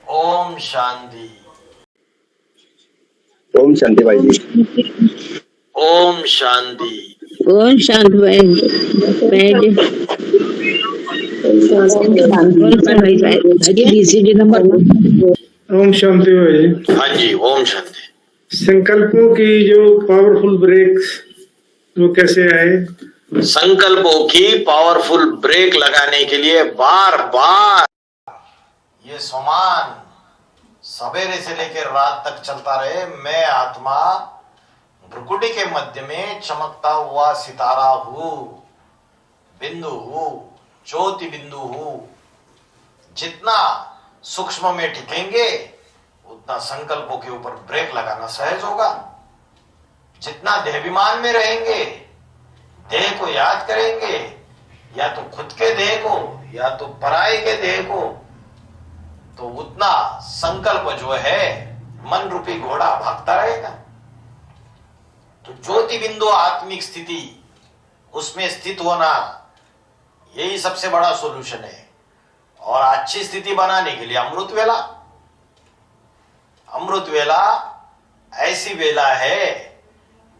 ओम शांति। ओम शांति भाई जी। ओम शांति। ओम शांति भाई जी। BCD number. Om Shanti भाई जी। हाँ जी, ओम शांति। संकल्पों की जो पावरफुल ब्रेक्स वो कैसे आए? संकल्पों की पावरफुल ब्रेक लगाने के लिए बार बार ये समान सवेरे से लेकर रात तक चलता रहे। मैं आत्मा भ्रुकुटी के मध्य में चमकता हुआ सितारा हूं, बिंदु हूं, ज्योति बिंदु हूं। जितना सूक्ष्म में टिकेंगे उतना संकल्पों के ऊपर ब्रेक लगाना सहज होगा। जितना देहाभिमान में रहेंगे, देह को याद करेंगे, या तो खुद के देह को या तो पराये के देह को, तो उतना संकल्प जो है मन रूपी घोड़ा भागता रहेगा। तो ज्योति बिंदु आत्मिक स्थिति, उसमें स्थित होना, यही सबसे बड़ा सॉल्यूशन है। और अच्छी स्थिति बनाने के लिए अमृत वेला। अमृत वेला ऐसी वेला है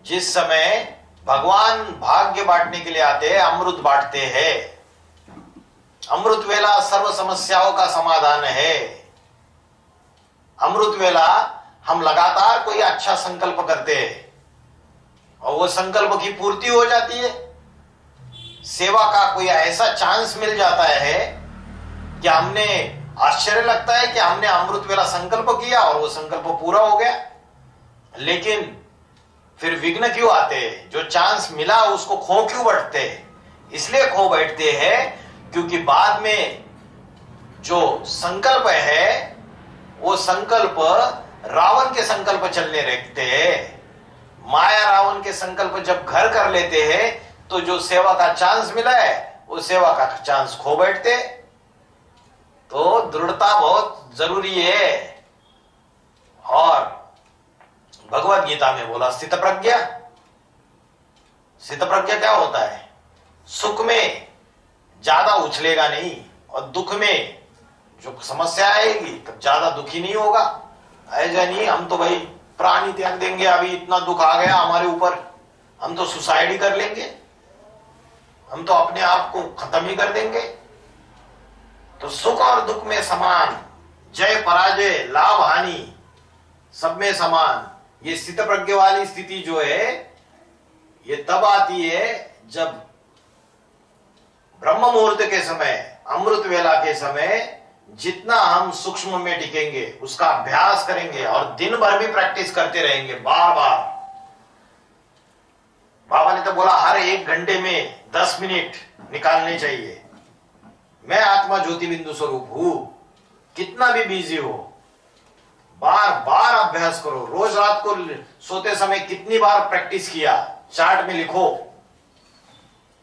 जिस समय भगवान भाग्य बांटने के लिए आते हैं, अमृत बांटते हैं। अमृत वेला सर्व समस्याओं का समाधान है। अमृत वेला हम लगातार कोई अच्छा संकल्प करते हैं और वो संकल्प की पूर्ति हो जाती है। सेवा का कोई ऐसा चांस मिल जाता है कि हमने आश्चर्य लगता है कि हमने अमृत वेला संकल्प किया और वो संकल्प पूरा हो गया। लेकिन फिर विघ्न क्यों आते हैं? जो चांस मिला उसको खो क्यों बैठते हैं? इसलिए खो बैठते हैं क्योंकि बाद में जो संकल्प है वो संकल्प रावण के संकल्प चलने लगते हैं। माया रावण के संकल्प जब घर कर लेते हैं तो जो सेवा का चांस मिला है वो सेवा का चांस खो बैठते। तो दृढ़ता बहुत जरूरी है। और भगवत गीता में बोला स्थित प्रज्ञा। स्थित प्रज्ञा क्या होता है? सुख में ज्यादा उछलेगा नहीं और दुख में जो समस्या आएगी तब ज्यादा दुखी नहीं होगा। ऐसा नहीं हम तो भाई प्राण ही त्याग देंगे, अभी इतना दुख आ गया हमारे ऊपर, हम तो सुसाइड ही कर लेंगे, हम तो अपने आप को खत्म ही कर देंगे। तो सुख और दुख में समान, जय पराजय, लाभ हानि सब में समान। ये स्थित प्रज्ञ वाली स्थिति जो है ये तब आती है जब ब्रह्म मुहूर्त के समय, अमृत वेला के समय जितना हम सूक्ष्म में टिकेंगे उसका अभ्यास करेंगे और दिन भर भी प्रैक्टिस करते रहेंगे बार बार। बाबा ने तो बोला हर 1 घंटे में 10 मिनट निकालने चाहिए। मैं आत्मा ज्योति बिंदु स्वरूप हूं। कितना भी बिजी हो, बार बार अभ्यास करो। रोज रात को सोते समय कितनी बार प्रैक्टिस किया, चार्ट में लिखो।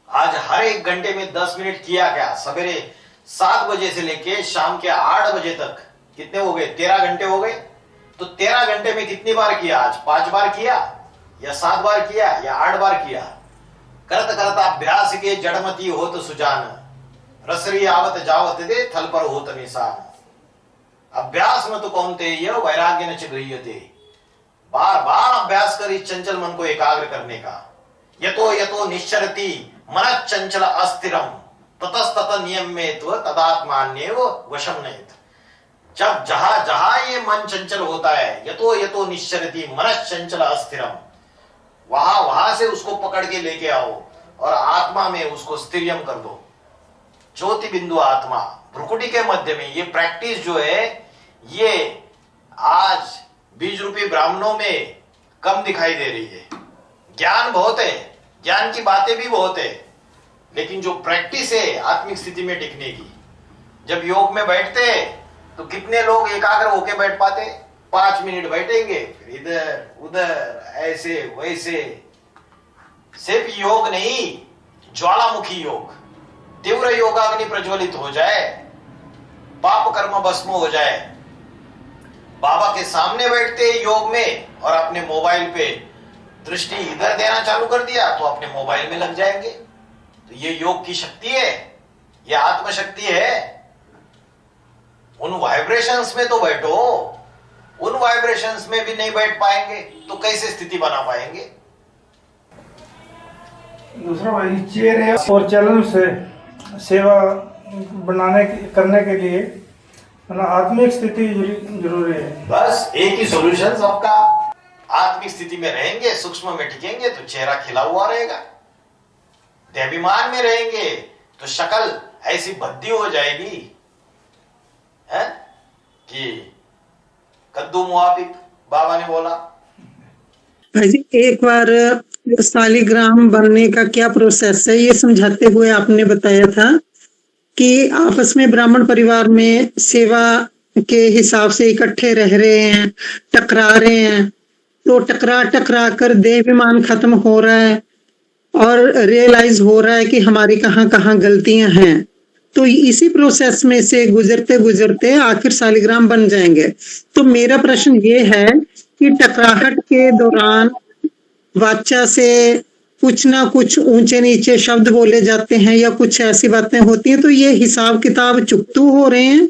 आज हर 1 घंटे में 10 मिनट किया क्या? सवेरे 7 बजे से लेके शाम के 8 बजे तक कितने हो गए? 13 घंटे हो गए। तो 13 घंटे में कितनी बार किया? आज 5 बार किया या 7 बार किया या 8 बार किया? करत करत अभ्यास के जड़मती हो तो सुजान, रसरी आवत जावत दे थल पर होत निशान। अभ्यास में तो कौनते ये वैराग्य न गृह्यते। बार बार अभ्यास कर इस चंचल मन को एकाग्र करने का। यतो यतो निश्चरति मन चंचल अस्थिरम ततस्तत नियम में तदात्मान्येव वशम नयेत। जब जहां जहां ये मन चंचल होता है, यतो यतो निश्चरति मन चंचल अस्थिरम, वहां वहां से उसको पकड़ के लेके आओ और आत्मा में उसको स्थिरियम कर दो। ज्योति बिंदु आत्मा भ्रुकुटी के मध्य में ये प्रैक्टिस जो है ये आज बीज रूपी ब्राह्मणों में कम दिखाई दे रही है। ज्ञान बहुत है, ज्ञान की बातें भी बहुत है, लेकिन जो प्रैक्टिस है आत्मिक स्थिति में टिकने की, जब योग में बैठते हैं तो कितने लोग एकाग्र होके बैठ पाते? 5 मिनट बैठेंगे फिर इधर उधर ऐसे वैसे। सिर्फ योग नहीं, ज्वालामुखी योग, तीव्र योगाग्नि प्रज्वलित हो जाए, पाप कर्म भस्म हो जाए। बाबा के सामने बैठते योग में और अपने मोबाइल पे दृष्टि इधर देना चालू कर दिया तो अपने मोबाइल में लग जाएंगे। तो ये योग की शक्ति है, ये आत्मशक्ति है। उन वाइब्रेशंस में तो बैठो। उन वाइब्रेशंस में भी नहीं बैठ पाएंगे तो कैसे स्थिति बना पाएंगे? दूसरा भाई चेयर है और चलन से सेवा करने के लिए आत्मिक स्थिति जरूरी है। बस एक ही सॉल्यूशन सबका। आत्मिक स्थिति में रहेंगे, सूक्ष्म में टिकेंगे तो चेहरा खिला हुआ रहेगा। देहाभिमान में रहेंगे तो शक्ल ऐसी भद्दी हो जाएगी है कि कद्दू मुआफिक, बाबा ने बोला। जी एक बार शालिग्राम बनने का क्या प्रोसेस है ये समझाते हुए आपने बताया था कि आपस में ब्राह्मण परिवार में सेवा के हिसाब से इकट्ठे रह रहे हैं, टकरा रहे हैं, तो टकरा कर देहाभिमान खत्म हो रहा है और रियलाइज हो रहा है कि हमारी कहाँ कहाँ गलतियां हैं। तो इसी प्रोसेस में से गुजरते गुजरते आखिर शालिग्राम बन जाएंगे। तो मेरा प्रश्न ये है कि टकराहट के दौरान वाचा से कुछ ना कुछ ऊंचे नीचे शब्द बोले जाते हैं या कुछ ऐसी बातें होती हैं, तो ये हिसाब किताब चुकतू हो रहे हैं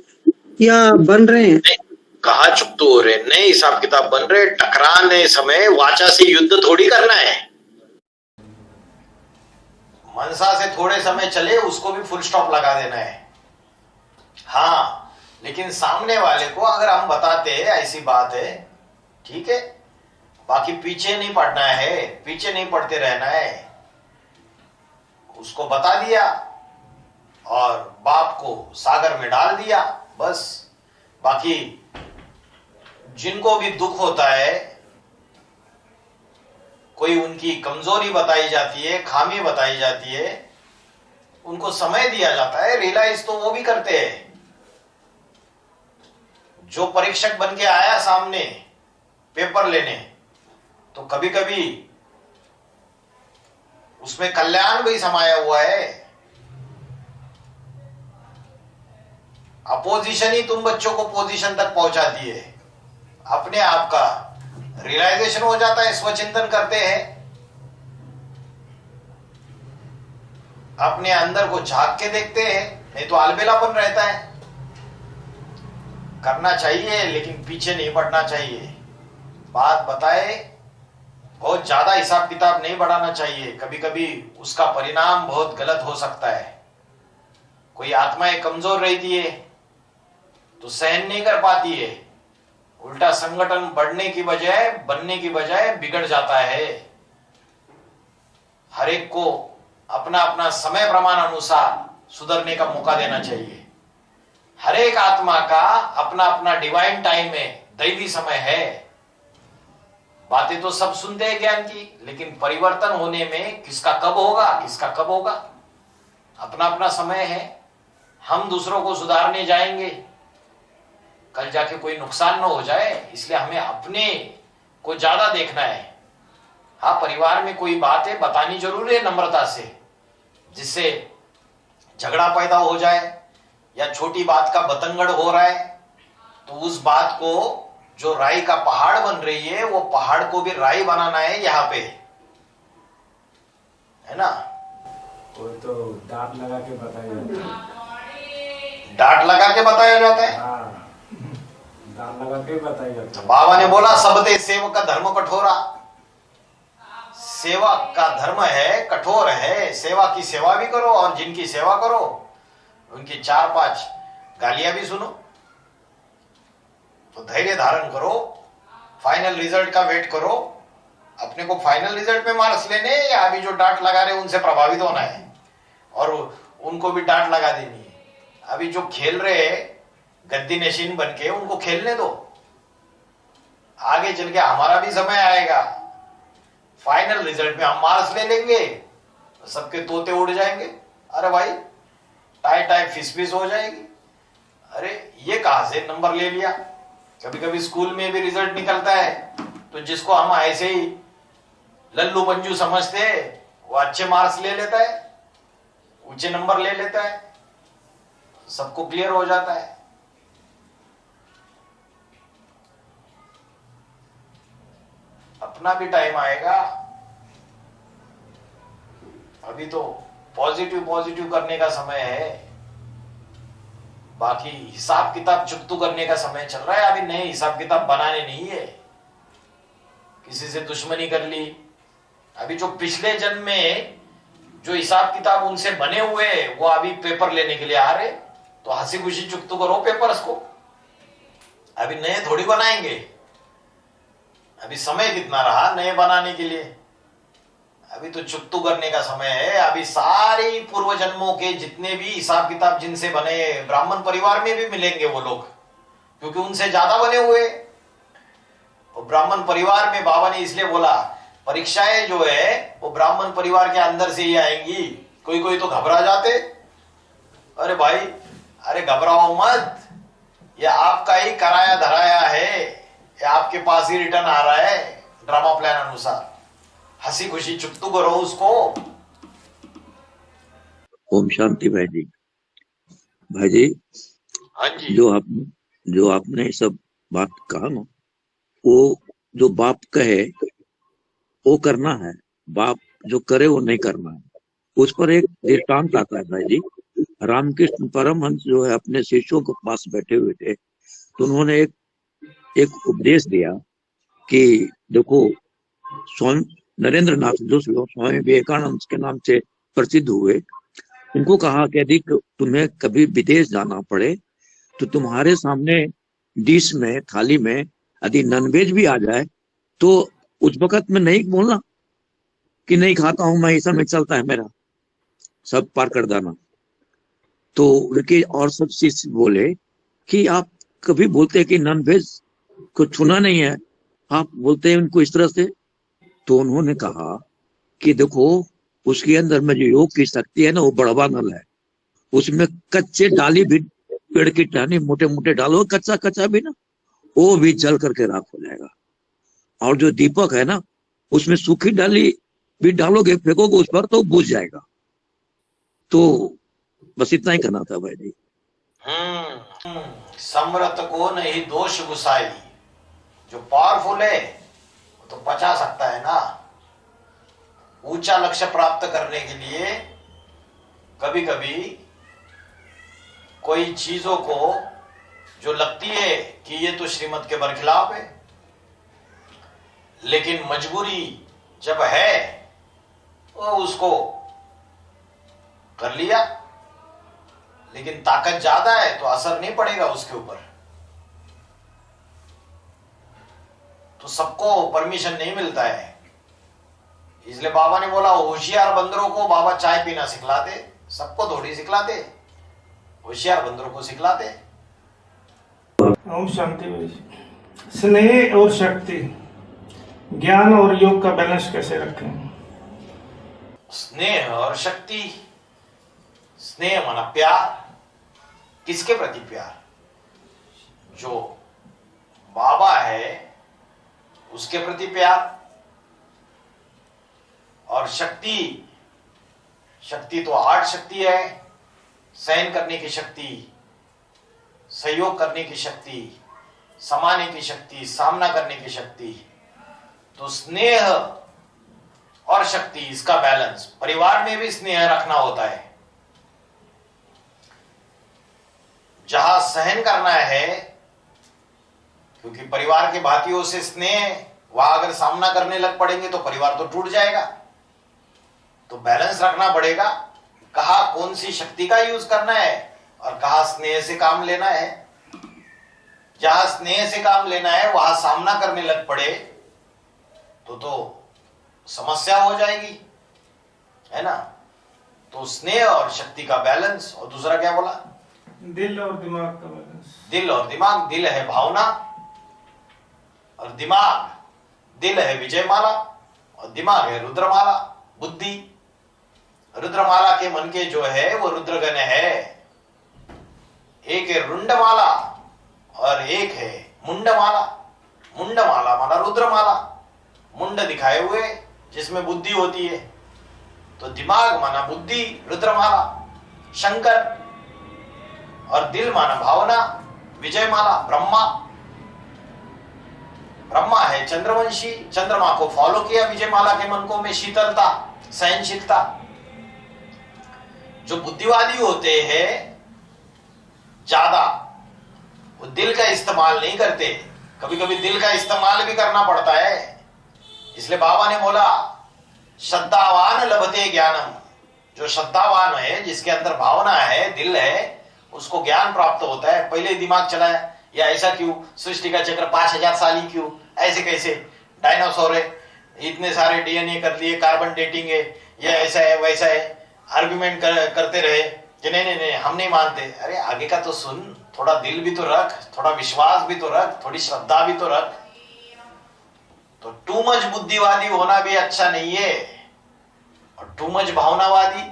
या बन रहे हैं? कहाँ चुकतू हो रहे? नए हिसाब किताब बन रहे। टकराने समय वाचा से युद्ध थोड़ी करना है। मनसा से थोड़े समय चले उसको भी फुल स्टॉप लगा देना है। हाँ, लेकिन सामने वाले को अगर हम बताते हैं ऐसी बात है, ठीक है, बाकी पीछे नहीं पड़ना है, पीछे नहीं पड़ते रहना है। उसको बता दिया और बाप को सागर में डाल दिया, बस। बाकी जिनको भी दुख होता है, कोई उनकी कमजोरी बताई जाती है, खामी बताई जाती है, उनको समय दिया जाता है, रियलाइज तो वो भी करते हैं। जो परीक्षक बन के आया सामने पेपर लेने, तो कभी कभी उसमें कल्याण भी समाया हुआ है। अपोजिशन ही तुम बच्चों को पोजीशन तक पहुंचाती है। अपने आप का रियलाइजेशन हो जाता है, स्वचिंतन करते हैं, अपने अंदर को झांक के देखते हैं, नहीं तो अलबेलापन रहता है। करना चाहिए लेकिन पीछे नहीं पड़ना चाहिए। बात बताए, बहुत ज्यादा हिसाब किताब नहीं बढ़ाना चाहिए। कभी कभी उसका परिणाम बहुत गलत हो सकता है। कोई आत्माएं कमजोर रहती है तो सहन नहीं कर पाती है, उल्टा संगठन बढ़ने की बजाय बनने की बजाय बिगड़ जाता है। हर एक को अपना अपना समय प्रमाण अनुसार सुधरने का मौका देना चाहिए। हर एक आत्मा का अपना अपना डिवाइन टाइम है, दैवी समय है। बातें तो सब सुनते हैं ज्ञान की, लेकिन परिवर्तन होने में किसका कब होगा, किसका कब होगा, अपना अपना समय है। हम दूसरों को सुधारने जाएंगे, कल जाके कोई नुकसान ना हो जाए, इसलिए हमें अपने को ज्यादा देखना है। हाँ, परिवार में कोई बात है बतानी जरूर है नम्रता से, जिससे झगड़ा पैदा हो जाए या छोटी बात का बतंगड़ हो रहा है तो उस बात को जो राई का पहाड़ बन रही है वो पहाड़ को भी राई बनाना है यहाँ पे, है ना। वो तो डांट लगा के बताया जाता है। डांट लगा के बताया जाता है। हाँ, डांट लगा के बताया जाता है। बाबा ने बोला सबते सेवक का धर्म कठोरा। सेवा का धर्म है, कठोर है। सेवा की सेवा भी करो और जिनकी सेवा करो उनकी 4-5 गालियां भी सुनो। तो धैर्य धारण करो, फाइनल रिजल्ट का वेट करो। अपने को फाइनल रिजल्ट में मार्क्स लेने या अभी जो डांट लगा रहे उनसे प्रभावित होना है और उनको भी डांट लगा देनी है। अभी जो खेल रहे गद्दी नशीन बन के उनको खेलने दो, आगे चल के हमारा भी समय आएगा, फाइनल रिजल्ट में हम मार्क्स ले लेंगे तो सबके तोते उड़ जाएंगे। अरे भाई टाई टाई फिस फिस हो जाएगी। अरे ये कहां से नंबर ले लिया। कभी कभी स्कूल में भी रिजल्ट निकलता है तो जिसको हम ऐसे ही लल्लू पंजू समझते हैं वो अच्छे मार्क्स ले लेता है, ऊंचे नंबर ले लेता है, सबको क्लियर हो जाता है। अपना भी टाइम आएगा। अभी तो पॉजिटिव पॉजिटिव करने का समय है। बाकी हिसाब किताब चुकतू करने का समय चल रहा है, अभी नए हिसाब किताब बनाने नहीं है। किसी से दुश्मनी कर ली, अभी जो पिछले जन्म में जो हिसाब किताब उनसे बने हुए वो अभी पेपर लेने के लिए आ रहे, तो हंसी खुशी चुकतू करो पेपर्स को, अभी नए थोड़ी बनाएंगे। अभी समय कितना रहा नए बनाने के लिए, अभी तो चुकतू करने का समय है। अभी सारे पूर्व जन्मों के जितने भी हिसाब किताब जिनसे बने ब्राह्मण परिवार में भी मिलेंगे वो लोग, क्योंकि उनसे ज्यादा बने हुए। और ब्राह्मण परिवार में बाबा ने इसलिए बोला परीक्षाएं जो है वो ब्राह्मण परिवार के अंदर से ही आएंगी। कोई कोई तो घबरा जाते, अरे भाई अरे घबराओ मत, ये आपका ही कराया धराया है, ये आपके पास ही रिटर्न आ रहा है ड्रामा प्लान अनुसार। हंसी खुशी चुकतू करो उसको। ओम शांति भाई जी। भाई जी, हाँ जी, जो आपने सब बात कहा ना, वो जो बाप कहे वो करना है, बाप जो करे वो नहीं करना है। उस पर एक दृष्टांत आता है भाई जी। रामकृष्ण परमहंस जो है अपने शिष्यों के पास बैठे हुए थे, तो उन्होंने एक उपदेश दिया कि देखो, स्वामी नरेंद्र नाथ जो स्वामी विवेकानंद के नाम से प्रसिद्ध हुए, उनको कहा कि यदि तुम्हें कभी विदेश जाना पड़े तो तुम्हारे सामने डिश में, थाली में यदि नॉनवेज भी आ जाए तो उस वक्त में नहीं बोलना कि नहीं खाता हूं मैं, ऐसा में चलता है मेरा, सब पार कर देना। तो उनके और सब शिष्य बोले कि आप कभी बोलते हैं कि नॉनवेज को छूना नहीं है, आप बोलते हैं उनको इस तरह से। तो उन्होंने कहा कि देखो, उसके अंदर में जो योग की शक्ति है ना, वो बड़वा नल है, उसमें कच्चे डाली भी, पेड़ की टहनी मोटे मोटे डालो, कच्चा कच्चा भी ना, वो भी जल करके राख हो जाएगा। और जो दीपक है ना, उसमें सूखी डाली भी डालोगे, फेंकोगे उस पर, तो बुझ जाएगा। तो बस इतना ही करना था भाई जी। समरथ को नहीं दोष गुसाई, जो पावरफुल है वो तो बचा सकता है ना। ऊंचा लक्ष्य प्राप्त करने के लिए कभी कभी कोई चीजों को जो लगती है कि ये तो श्रीमत के बरखिलाफ है, लेकिन मजबूरी जब है वो उसको कर लिया, लेकिन ताकत ज्यादा है तो असर नहीं पड़ेगा उसके ऊपर। तो सबको परमिशन नहीं मिलता है, इसलिए बाबा ने बोला होशियार बंदरों को बाबा चाय पीना सिखलाते, सबको थोड़ी सिखलाते, होशियार बंदरों को सिखलाते। ओम शांति भाई जी। स्नेह और शक्ति, ज्ञान और योग का बैलेंस कैसे रखें? स्नेह और शक्ति, स्नेह माना प्यार, किसके प्रति प्यार? जो बाबा है उसके प्रति प्यार। और शक्ति, शक्ति तो आठ शक्ति है, सहन करने की शक्ति, सहयोग करने की शक्ति, समाने की शक्ति, सामना करने की शक्ति। तो स्नेह और शक्ति, इसका बैलेंस। परिवार में भी स्नेह रखना होता है, जहां सहन करना है, क्योंकि परिवार के भातियों से स्नेह, वहां अगर सामना करने लग पड़ेंगे तो परिवार तो टूट जाएगा। तो बैलेंस रखना पड़ेगा, कहा कौन सी शक्ति का यूज करना है और कहा स्नेह से काम लेना है। जहां स्नेह से काम लेना है वहां सामना करने लग पड़े तो समस्या हो जाएगी, है ना। तो स्नेह और शक्ति का बैलेंस। और दूसरा क्या बोला? दिल और दिमाग का बैलेंस। दिल और दिमाग, दिल है भावना और दिमाग, दिल है विजयमाला और दिमाग है रुद्रमाला, बुद्धि। रुद्रमाला के मन के जो है वो रुद्रगण है, एक है रुंडमाला और एक है मुंडमाला। मुंडमाला माना रुद्रमाला, मुंड दिखाए हुए जिसमें बुद्धि होती है। तो दिमाग माना बुद्धि, रुद्रमाला शंकर, और दिल माना भावना, विजयमाला ब्रह्मा। ब्रह्मा है चंद्रवंशी, चंद्रमा को फॉलो किया विजयमाला के मन को में शीतलता, सहनशीलता। जो बुद्धिवादी होते हैं ज्यादा, वो दिल का इस्तेमाल नहीं करते। कभी कभी दिल का इस्तेमाल भी करना पड़ता है। इसलिए बाबा ने बोला श्रद्धावान लभते ज्ञानम, जो श्रद्धावान है, जिसके अंदर भावना है, दिल है, उसको ज्ञान प्राप्त होता है। पहले दिमाग चलाया या ऐसा क्यों, सृष्टि का चक्र 5000 साल ही क्यों, ऐसे कैसे, डायनासोर है, इतने सारे डीएनए कर लिए, कार्बन डेटिंग है, ये ऐसा है वैसा है, आर्ग्यूमेंट करते रहे कि नहीं नहीं नहीं हम नहीं मानते। अरे आगे का तो सुन, थोड़ा दिल भी तो रख, थोड़ा विश्वास भी तो रख, थोड़ी श्रद्धा भी तो रख। तो टू मच बुद्धिवादी होना भी अच्छा नहीं है, और टू मच भावनावादी,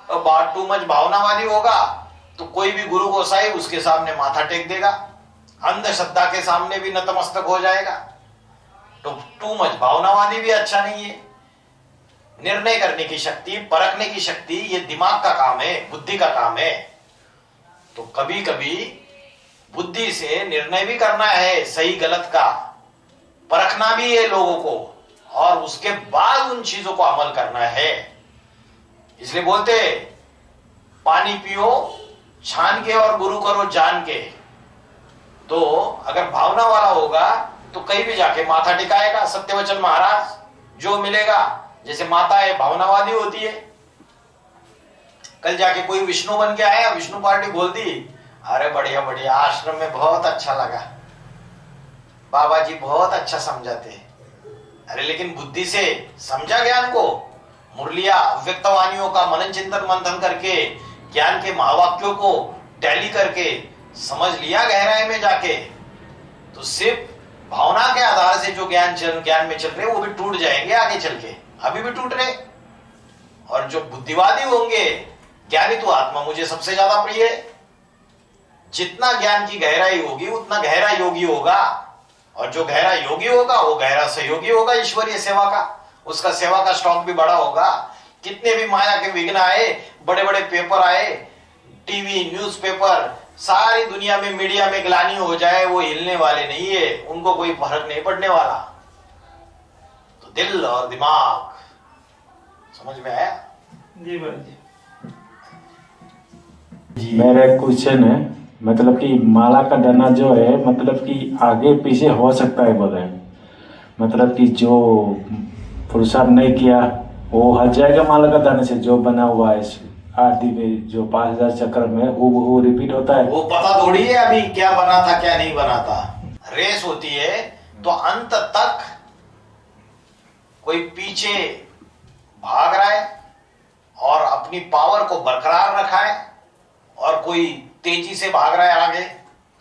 और टू मच भावनावादी होगा तो कोई भी गुरु गोसाई उसके सामने माथा टेक देगा, अंधश्रद्धा के सामने भी नतमस्तक हो जाएगा। तो टू मच भावनावादी भी अच्छा नहीं है। निर्णय करने की शक्ति, परखने की शक्ति, ये दिमाग का काम है, बुद्धि का काम है। तो कभी कभी बुद्धि से निर्णय भी करना है, सही गलत का परखना भी है लोगों को, और उसके बाद उन चीजों को अमल करना है। इसलिए बोलते पानी पियो छान के और गुरु करो जान के। तो अगर भावना वाला होगा तो कहीं भी जाके माथा टिकाएगा। सत्यवचन महाराज जो मिलेगा, जैसे माता है भावनावादी होती है, कल जाके कोई विष्णु बन के आया, विष्णु पार्टी बोल दी, अरे बढ़िया बढ़िया, आश्रम में बहुत अच्छा लगा, बाबा जी बहुत अच्छा समझाते हैं। अरे लेकिन बुद्धि से समझा ज्ञान को, मुरलिया व्यक्तवाणियों का मनन चिंतन मंथन करके, ज्ञान के महावाक्यों को टैली करके समझ लिया गहराई में जाके, तो सिर्फ भावना के आधार से जो ज्ञान में चल रहे वो भी टूट जाएंगे आगे चल के, अभी भी टूट रहे। और जो बुद्धिवादी होंगे, ज्ञानी तो आत्मा मुझे सबसे ज्यादा प्रिय है, जितना ज्ञान की गहराई होगी उतना गहरा योगी होगा, और जो गहरा योगी होगा वो गहरा सहयोगी होगा ईश्वरीय सेवा का, उसका सेवा का स्टॉक भी बड़ा होगा। कितने भी माया के विघ्न आए, बड़े बड़े पेपर आए, टीवी न्यूज़पेपर, सारी दुनिया में मीडिया में ग्लानि हो जाए, वो हिलने वाले नहीं है, उनको कोई फर्क नहीं पड़ने वाला। तो दिल और दिमाग, समझ में आया? जी भाई जी। मेरा एक क्वेश्चन है, मतलब कि माला का दाना जो है, मतलब कि आगे पीछे हो सकता है बोल रहे हैं, मतलब कि जो पुरुषार्थ नहीं किया वो हट जाएगा माला का दाने से, जो बना हुआ है आदि में जो 5000 चक्र में वो रिपीट होता है। वो पता थोड़ी है अभी क्या बना था क्या नहीं बना था। रेस होती है तो अंत तक कोई पीछे भाग रहा है और अपनी पावर को बरकरार रखा है, और कोई तेजी से भाग रहा है आगे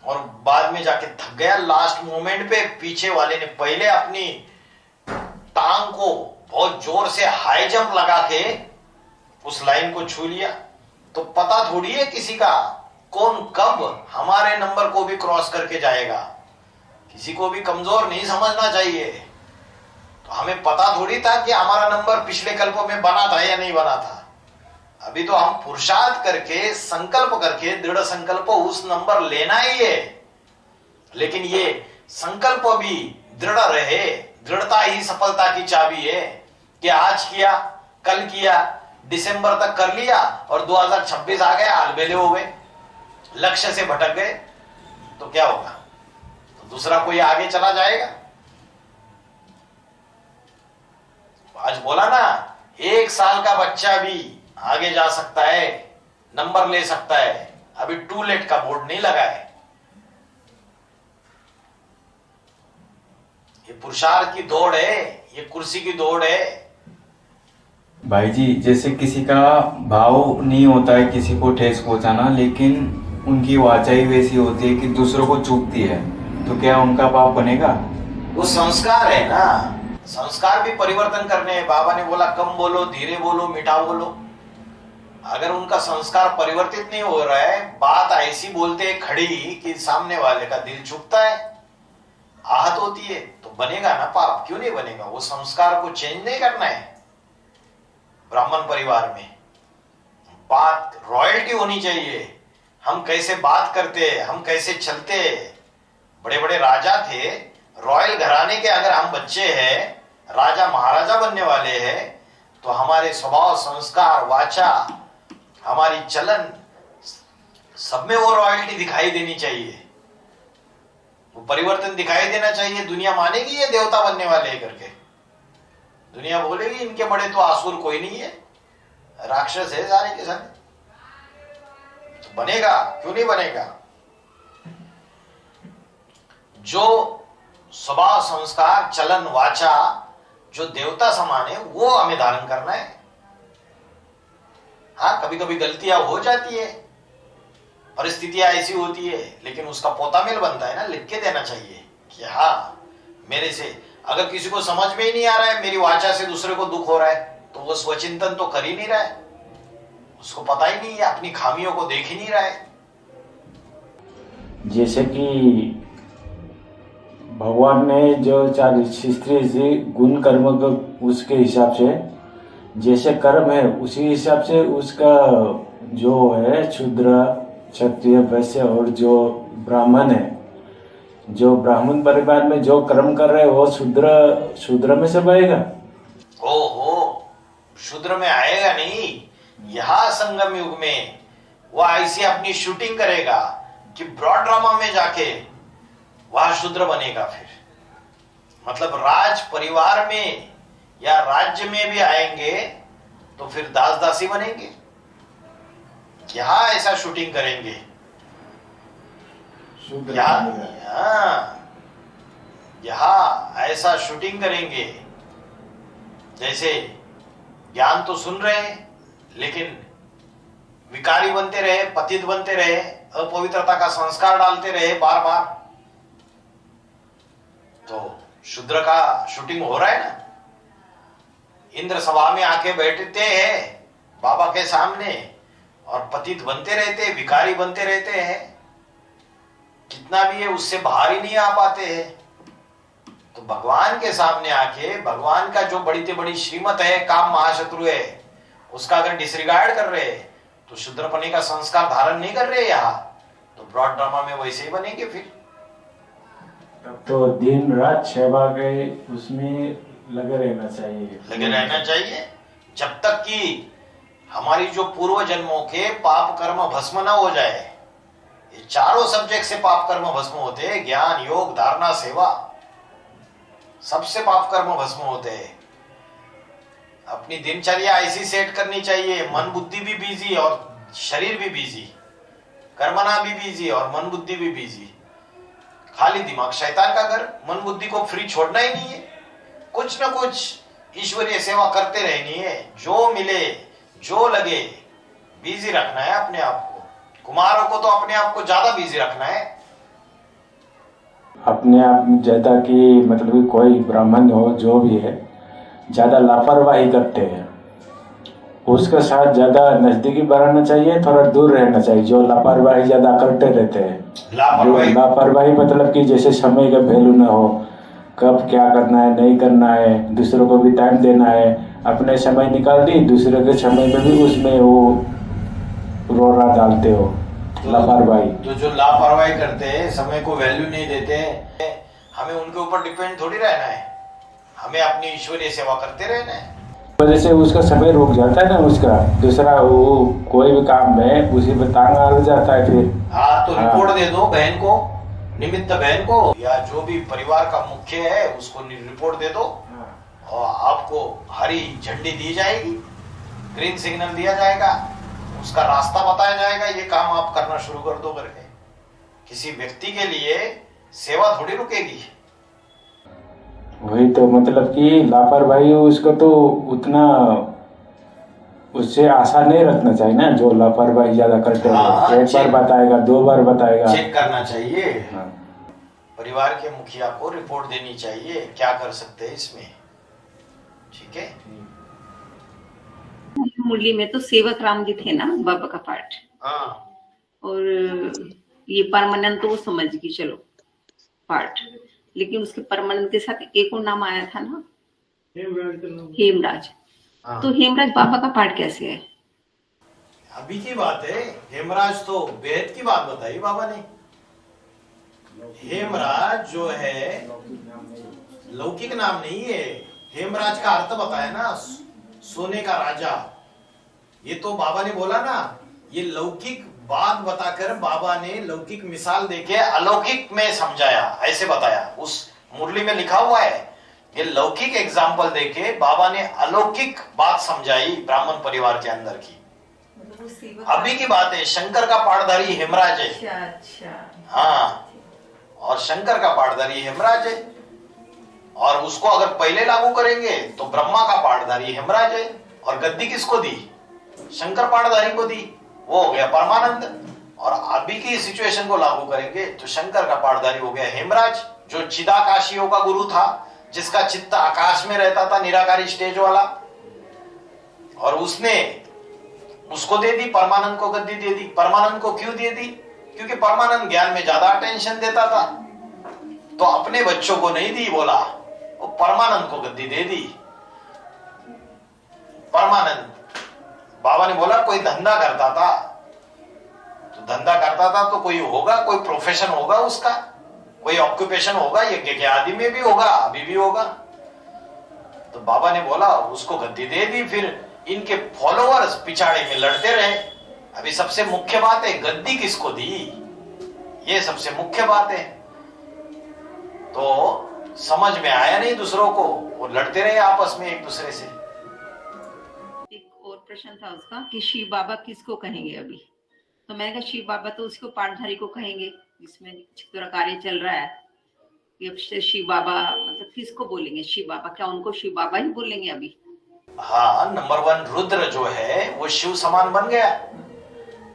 और बाद में जाके थक गया। लास्ट मोमेंट पे पीछे वाले ने पहले अपनी टांग को बहुत जोर से हाई जंप लगा के उस लाइन को छू लिया। तो पता थोड़ी है किसी का कौन कब हमारे नंबर को भी क्रॉस करके जाएगा। किसी को भी कमजोर नहीं समझना चाहिए। तो हमें पता थोड़ी था कि हमारा नंबर पिछले कल्पों में बना था या नहीं बना था। अभी तो हम पुरुषार्थ करके, संकल्प करके, दृढ़ संकल्प उस नंबर लेना ही है। लेकिन ये संकल्प भी दृढ़ रहे। दृढ़ता ही सफलता की चाबी है कि आज किया, कल किया, दिसंबर तक कर लिया और 2026 आ गया, अलबेले हो गए, लक्ष्य से भटक गए, तो क्या होगा? तो दूसरा कोई आगे चला जाएगा। आज बोला ना, 1 साल का बच्चा भी आगे जा सकता है, नंबर ले सकता है। अभी टू लेट का बोर्ड नहीं लगा है। ये पुरुषार्थ की दौड़ है, ये कुर्सी की दौड़ है। भाई जी, जैसे किसी का भाव नहीं होता है किसी को ठेस पहुंचाना, लेकिन उनकी वाचाई वैसी होती है कि दूसरों को चूकती है, तो क्या उनका पाप बनेगा? वो संस्कार है ना, संस्कार भी परिवर्तन करने हैं। बाबा ने बोला कम बोलो, धीरे बोलो, मीठा बोलो। अगर उनका संस्कार परिवर्तित नहीं हो रहा है, बात ऐसी बोलते हैं खड़ी कि सामने वाले का दिल चुभता है, आहत होती है, तो बनेगा ना पाप। क्यों नहीं बनेगा? वो संस्कार को चेंज नहीं करना है। ब्राह्मण परिवार में बात रॉयल्टी होनी चाहिए। हम कैसे बात करते, हम कैसे चलते। बड़े बड़े राजा थे, रॉयल घराने के अगर हम बच्चे हैं, राजा महाराजा बनने वाले हैं, तो हमारे स्वभाव, संस्कार, वाचा, हमारी चलन सब में वो रॉयल्टी दिखाई देनी चाहिए, वो परिवर्तन दिखाई देना चाहिए। दुनिया मानेगी ये देवता बनने वाले करके, दुनिया बोलेगी इनके बड़े तो आसुर कोई नहीं है, राक्षस है सारे के सारे। तो बनेगा, क्यों नहीं बनेगा? जो स्वभाव संस्कार चलन वाचा जो देवता समान है वो हमें धारण करना है। हाँ, कभी कभी गलतियां हो जाती है, परिस्थितियां ऐसी होती है, लेकिन उसका पोतामेल बनता है ना, लिख के देना चाहिए कि हाँ मेरे से अगर किसी को समझ में ही नहीं आ रहा है, मेरी वाचा से दूसरे को दुख हो रहा है, तो वो स्वचिंतन तो कर ही नहीं रहा है, उसको पता ही नहीं है, अपनी खामियों को देख ही नहीं रहा है। जैसे कि भगवान ने जो 40 से गुण कर्म का उसके हिसाब से जैसे कर्म है उसी हिसाब से उसका जो है शूद्र क्षत्रिय वैश्य और जो ब्राह्मण है, जो ब्राह्मण परिवार में जो कर्म कर रहे हैं वो शूद्र में सब आएगा। ओहो, शूद्र में आएगा नहीं, यहाँ संगम युग में वो ऐसी अपनी शूटिंग करेगा कि ब्रॉड ड्रामा में जाके वह शूद्र बनेगा। फिर मतलब राज परिवार में या राज्य में भी आएंगे तो फिर दास दासी बनेंगे। यहां ऐसा शूटिंग करेंगे, यहां ऐसा शूटिंग करेंगे जैसे ज्ञान तो सुन रहे हैं लेकिन विकारी बनते रहे, पतित बनते रहे, अपवित्रता का संस्कार डालते रहे बार बार, तो शूद्र का शूटिंग हो रहा है ना। इंद्र सभा में आके बैठते हैं बाबा के सामने और पतित बनते रहते, विकारी बनते रहते हैं, कितना भी है उससे बाहर ही नहीं आ पाते हैं। तो भगवान के सामने आके भगवान का जो बड़ी से बड़ी श्रीमत है, काम महाशत्रु है, उसका अगर डिसरिगार्ड कर रहे हैं तो शूद्रपने का संस्कार धारण नहीं कर रहे यहाँ, तो ब्रॉड ड्रामा में वैसे ही बनेंगे। फिर तब तो दिन रात सेवा के उसमें लगे रहना चाहिए, लगे रहना चाहिए जब तक कि हमारी जो पूर्व जन्मों के पाप कर्म भस्म ना हो जाए। ये चारों सब्जेक्ट से पाप कर्म भस्म होते हैं, ज्ञान योग धारणा सेवा, सबसे पाप कर्म भस्म होते हैं। अपनी दिनचर्या ऐसी सेट करनी चाहिए, मन बुद्धि भी बिजी और शरीर भी बिजी, कर्मना भी बिजी और मन बुद्धि भी बिजी। खाली दिमाग शैतान का घर, मन बुद्धि को फ्री छोड़ना ही नहीं है, कुछ ना कुछ ईश्वरीय सेवा करते रहनी है। जो मिले जो लगे बिजी रखना है अपने आप को। कुमारों को तो अपने आप को ज्यादा बिजी रखना है। अपने आप में ज्यादा की मतलब कि कोई ब्राह्मण हो जो भी है ज्यादा लापरवाही करते हैं, उसके साथ ज्यादा नजदीकी बढ़ाना चाहिए, थोड़ा दूर रहना चाहिए। जो लापरवाही ज्यादा करते रहते हैं, लापरवाही मतलब कि जैसे समय का वैल्यू ना हो, कब क्या करना है नहीं करना है, दूसरों को भी टाइम देना है, अपने समय निकाल दी दूसरे के समय में भी उसमें वो रोना डालते हो, लापरवाही। तो जो लापरवाही करते हैं, समय को वैल्यू नहीं देते, हमें उनके ऊपर डिपेंड थोड़ी रहना है, हमें अपनी ईश्वरीय सेवा करते रहना है। वजह से उसका समय रुक जाता है ना, उसका दूसरा वो कोई भी काम में उसी पे तांगा आ जाता है फिर। हाँ, तो रिपोर्ट दे दो बहन को, निमित्त बहन को, या जो भी परिवार का मुख्य है उसको रिपोर्ट दे दो और आपको हरी झंडी दी जाएगी, ग्रीन सिग्नल दिया जाएगा, उसका रास्ता बताया जाएगा, ये काम आप करना शुरू कर दो करके। किसी व्यक्ति के लिए सेवा थोड़ी रुकेगी। वही तो मतलब कि लापरवाही उसको तो उतना उससे आशा नहीं रखना चाहिए ना, जो लापरवाही ज्यादा करते हैं। एक बार बताएगा, 2 बार बताएगा, चेक करना चाहिए। हाँ। परिवार के मुखिया को रिपोर्ट देनी चाहिए, क्या कर सकते हैं इसमें, ठीक है। मुरली में तो सेवक राम जी थे ना बाबा का पाठ, हाँ, और ये परमानंद तो वो समझ गई चलो पाठ, लेकिन उसके परमानंद के साथ एक और नाम आया था ना, हेमराज। हाँ। तो हेमराज बाबा का पाठ कैसे है? अभी की बात है, हेमराज तो बेहद की बात बताई बाबा ने। हेमराज जो है लौकिक नाम नहीं है, हेमराज का अर्थ बताया ना, सोने का राजा। ये तो बाबा ने बोला ना, ये लौकिक बात बताकर बाबा ने लौकिक मिसाल देके अलौकिक में समझाया, ऐसे बताया। उस मुरली में लिखा हुआ है, ये लौकिक एग्जाम्पल देके बाबा ने अलौकिक बात समझाई ब्राह्मण परिवार के अंदर की। अभी की बात है, शंकर का पाठधारी हेमराज है। अच्छा। हाँ, और शंकर का पाठधारी हेमराज है, और उसको अगर पहले लागू करेंगे तो ब्रह्मा का पाठधारी हेमराज है, और गद्दी किसको दी? शंकर पाठधारी को दी, वो हो गया परमानंद। और अभी की सिचुएशन को लागू करेंगे तो शंकर का पाठधारी हो गया हेमराज, जो चिदाकाशियों का गुरु था, जिसका चित्त आकाश में रहता था, निराकारी स्टेज वाला। और उसने उसको दे दी, परमानंद को गद्दी दे दी। परमानंद को क्यों दे दी? क्योंकि परमानंद ज्ञान में ज्यादा अटेंशन देता था, तो अपने बच्चों को नहीं दी, बोला वो परमानंद को गद्दी दे दी। परमानंद, बाबा ने बोला कोई धंधा करता था, तो धंधा करता था तो कोई होगा, कोई प्रोफेशन होगा उसका, कोई ऑक्यूपेशन होगा, यज्ञ के आदि में भी होगा, अभी भी होगा। तो बाबा ने बोला उसको गद्दी दे दी। फिर इनके फॉलोअर्स पिछाड़े में लड़ते रहे। अभी सबसे मुख्य बात है, गद्दी किसको दी, ये सबसे मुख्य बात है। तो समझ में आया नहीं दूसरों को, वो लड़ते रहे आपस में एक दूसरे से। एक और प्रश्न था उसका कि शिव बाबा किसको कहेंगे अभी? तो मैंने कहा शिव बाबा तो उसको पाठधारी को कहेंगे, जिसमें चित्तूरा कार्य चल रहा है। अब से शिव बाबा मतलब किसको बोलेंगे शिव बाबा? क्या उनको शिव बाबा ही बोलेंगे अभी? हाँ, नंबर 1 रुद्र जो है वो शिव समान बन गया।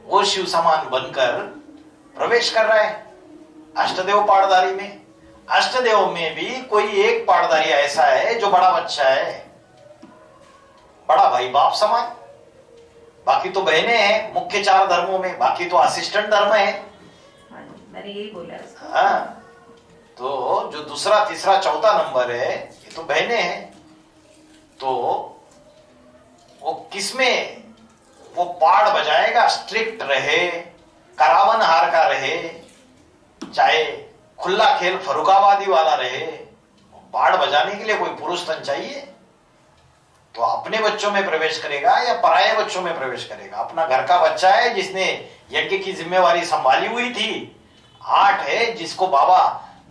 वो शिव समान बनकर प्रवेश कर रहा है अष्टदेव पाठधारी में। अष्टदेव में भी कोई एक पाठधारी ऐसा है जो बड़ा बच्चा है, बड़ा भाई बाप समान। बाकी तो बहनें हैं मुख्य 4 धर्मों में, बाकी तो असिस्टेंट धर्म है। मैंने यही बोला। हाँ, तो जो दूसरा, तीसरा, चौथा नंबर है, ये तो बहनें हैं। तो वो किसमें वो पाठ बजाएगा, स्ट्रिक्ट रहे, करावन हार का रहे, चाहे खुला खेल फरुखाबादी वाला रहे, पाठ बजाने के लिए कोई पुरुष तन चाहिए। तो अपने बच्चों में प्रवेश करेगा या पराये बच्चों में प्रवेश करेगा? अपना घर का बच्चा है जिसने यज्ञ की जिम्मेवारी संभाली हुई थी। 8 है जिसको बाबा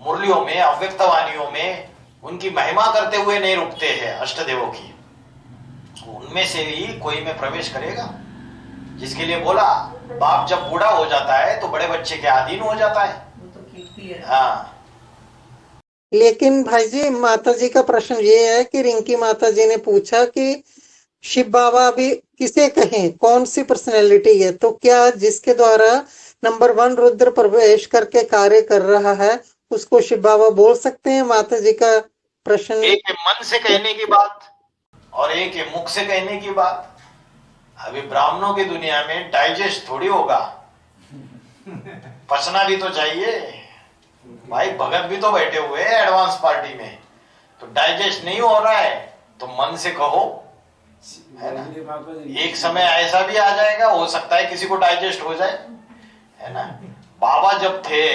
मुरलियों में, अव्यक्तवाणियों में उनकी महिमा करते हुए नहीं रुकते हैं अष्टदेवों की। उनमें से भी कोई में प्रवेश करेगा, जिसके लिए बोला बाप जब बूढ़ा हो जाता है तो बड़े बच्चे के अधीन हो जाता है। हाँ, लेकिन भाई जी, माता जी का प्रश्न ये है कि रिंकी माता जी ने पूछा कि शिव बाबा अभी किसे कहें, कौन सी पर्सनैलिटी है? तो क्या जिसके द्वारा नंबर 1 रुद्र प्रवेश करके कार्य कर रहा है उसको शिव बाबा बोल सकते हैं? माता जी का प्रश्न। एक है मन से कहने की बात और एक है मुख से कहने की बात। अभी ब्राह्मणों की दुनिया में डाइजेस्ट थोड़ी होगा, पचना भी तो चाहिए भाई। भगत भी तो बैठे हुए हैं एडवांस पार्टी में, तो डाइजेस्ट नहीं हो रहा है तो मन से कहो, है ना। एक समय ऐसा भी आ जाएगा, हो सकता है किसी को डाइजेस्ट हो जाए, है ना। बाबा जब थे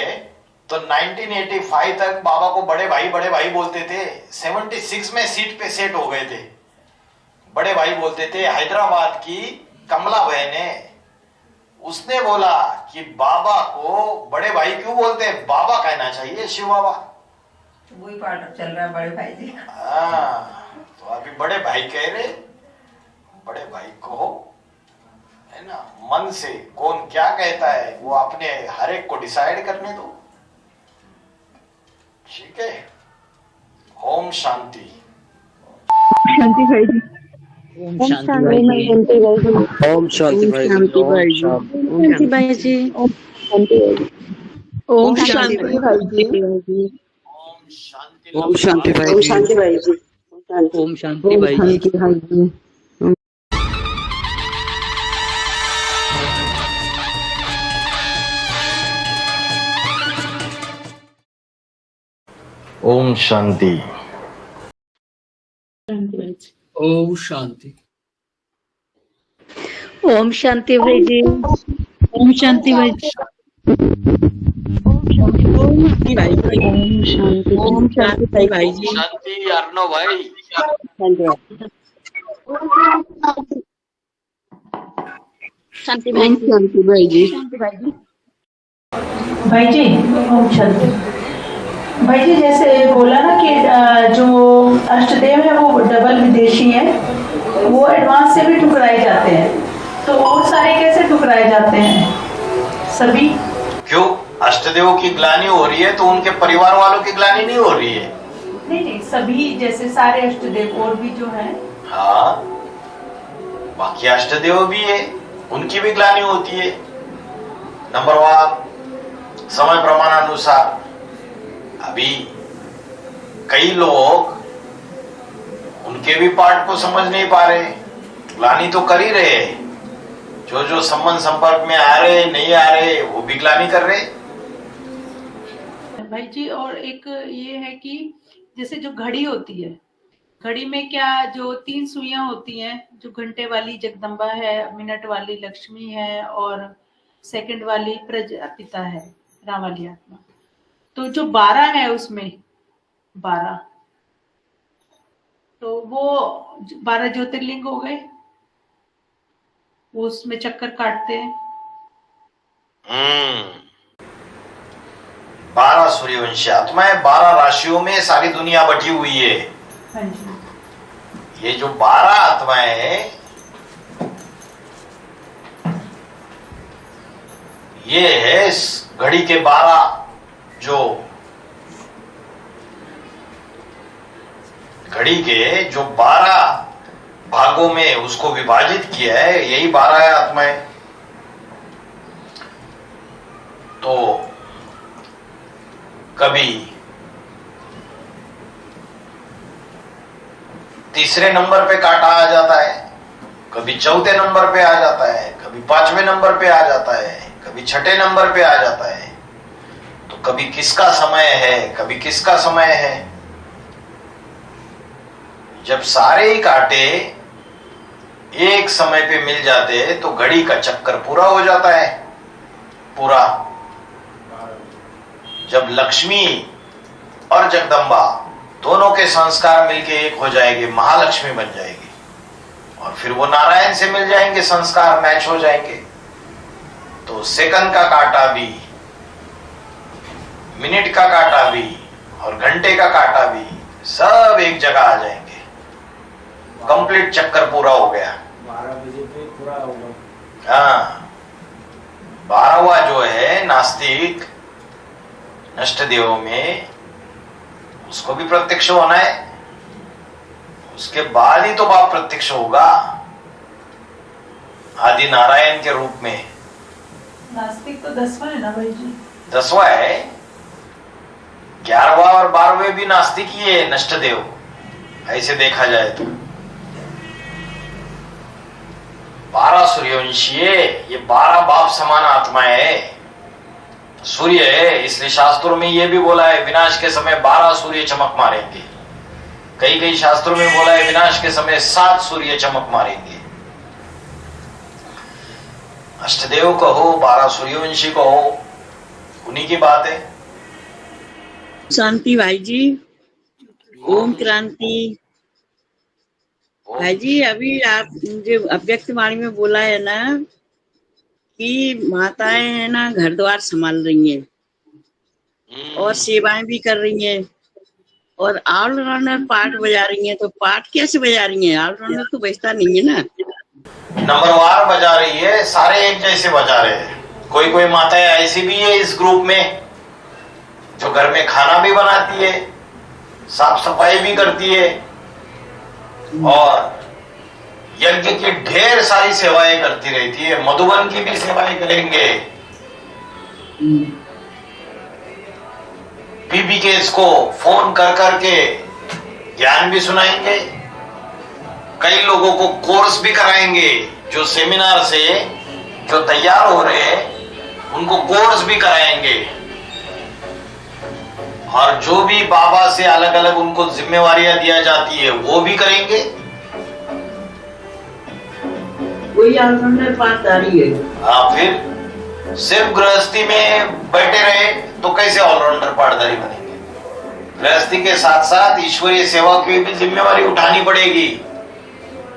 तो 1985 तक बाबा को बड़े भाई बोलते थे। 76 में सीट पे सेट हो गए थे, बड़े भाई बोलते थे। हैदराबाद की कमला बहन है, उसने बोला कि बाबा को बड़े भाई क्यों बोलते हैं, बाबा कहना चाहिए शिव बाबा। वही पार्ट चल रहा है बड़े भाई जी। हाँ, तो अभी बड़े भाई कह रहे, बड़े भाई कहो, है ना। मन से कौन क्या कहता है वो अपने हर एक को डिसाइड करने दो, ठीक है। ओम शांति। शांति भाई जी। ओम शांति भाई जी। ओम शांति भाई जी। भाई जी। ओम शांति भाई जी। ओम शांति भाई जी। ओम शांति भाई जी। ओम शांति भाई जी। ओम शांति भाई जी। ओम शांति। ओम शांति। ओम शांति भाई जी। ओम शांति भाई जी। ओम शांति भाई जी। शांति अर्णव भाई। शांति भाई जी। शांति भाई जी। भाई जी ओम शांति। भाई जी जैसे बोला ना कि जो अष्टदेव है वो डबल विदेशी है, वो एडवांस से भी ठुकराए जाते हैं, तो वो सारे कैसे ठुकराए जाते हैं सभी? क्यों? अष्टदेवों की ग्लानि हो रही है तो उनके परिवार वालों की ग्लानि नहीं हो रही है? नहीं, सभी जैसे सारे अष्टदेव और भी जो है। हाँ, बाकी अष्टदेव भी है, उनकी भी ग्लानि होती है नंबरवार समय प्रमाणानुसार। अभी कई लोग उनके भी पार्ट को समझ नहीं पा रहे, ग्लानि तो कर ही रहे, जो संबंध संपर्क में आ रहे नहीं आ रहे वो भी ग्लानि कर रहे। भाई जी और एक ये है कि जैसे जो घड़ी होती है, घड़ी में क्या जो 3 सुइयां होती हैं, जो घंटे वाली जगदम्बा है, मिनट वाली लक्ष्मी है और सेकंड वाली प्रजापिता है, राम वाली आत्मा। तो जो 12 है उसमें 12, तो वो 12 ज्योतिर्लिंग हो गए, वो उसमें चक्कर काटते हैं। 12 सूर्यवंशी आत्माएं 12 राशियों में सारी दुनिया बटी हुई है। हाँ जी। ये जो 12 आत्माएं हैं, ये है इस घड़ी के 12 जो घड़ी के जो 12 भागों में उसको विभाजित किया है, यही 12 आत्माएं। तो कभी तीसरे नंबर पे कांटा आ जाता है, कभी चौथे नंबर पे आ जाता है, कभी 5वें नंबर पे आ जाता है, कभी 6ठे नंबर पे आ जाता है। तो कभी किसका समय है, कभी किसका समय है। जब सारे ही कांटे एक समय पे मिल जाते हैं तो घड़ी का चक्कर पूरा हो जाता है पूरा। जब लक्ष्मी और जगदम्बा दोनों के संस्कार मिलके एक हो जाएंगे, महालक्ष्मी बन जाएगी, और फिर वो नारायण से मिल जाएंगे, संस्कार मैच हो जाएंगे, तो सेकंड का कांटा भी, मिनट का कांटा भी और घंटे का कांटा भी सब एक जगह आ जाएंगे। कंप्लीट चक्कर पूरा हो गया। 12 बजे पे पूरा होगा। हाँ, 12वां जो है नास्तिक नष्ट देवों में, उसको भी प्रत्यक्ष होना है, उसके बाद ही तो बाप प्रत्यक्ष होगा आदि नारायण के रूप में। नास्तिक तो 10वां है ना भाई जी? 10वां है, 11वां और 12वें भी नास्तिक ही है नष्ट देव, ऐसे देखा जाए तो। 12 सूर्यवंशी है, ये 12 बाप समान आत्माएं है, सूर्य है, इसलिए शास्त्रों में ये भी बोला है विनाश के समय 12 सूर्य चमक मारेंगे। कई शास्त्रों में बोला है विनाश के समय 7 सूर्य चमक मारेंगे। अष्टदेव कहो, 12 सूर्यवंशी कहो, उन्हीं की बात है। शांति भाई जी, ओम क्रांति। भाई जी अभी आप जो अव्यक्त वाणी में बोला है ना कि माताएं है ना घर द्वार संभाल रही हैं और सेवाएं भी कर रही हैं और ऑलराउंडर पार्ट बजा रही हैं, तो पार्ट कैसे बजा रही हैं? ऑलराउंडर तो बजता नहीं है ना। नंबरवार बजा रही है, सारे एक जैसे बजा रहे हैं। कोई माताएं ऐसी भी है इस ग्रुप में जो घर में खाना भी बनाती है, साफ सफाई भी करती है और यज्ञ की ढेर सारी सेवाएं करती रहती है। मधुबन की भी सेवाएं करेंगे, पीबीकेस को फोन कर करके ज्ञान भी सुनाएंगे, कई लोगों को कोर्स भी कराएंगे, जो सेमिनार से जो तैयार हो रहे हैं उनको कोर्स भी कराएंगे, और जो भी बाबा से अलग अलग उनको जिम्मेवारियां दिया जाती है वो भी करेंगे। कोई ऑलराउंडर पार्टदारी है। हाँ, फिर सिर्फ गृहस्थी में बैठे रहे तो कैसे ऑलराउंडर पार्टदारी बनेंगे? गृहस्थी के साथ साथ ईश्वरीय सेवा की भी जिम्मेवारी उठानी पड़ेगी।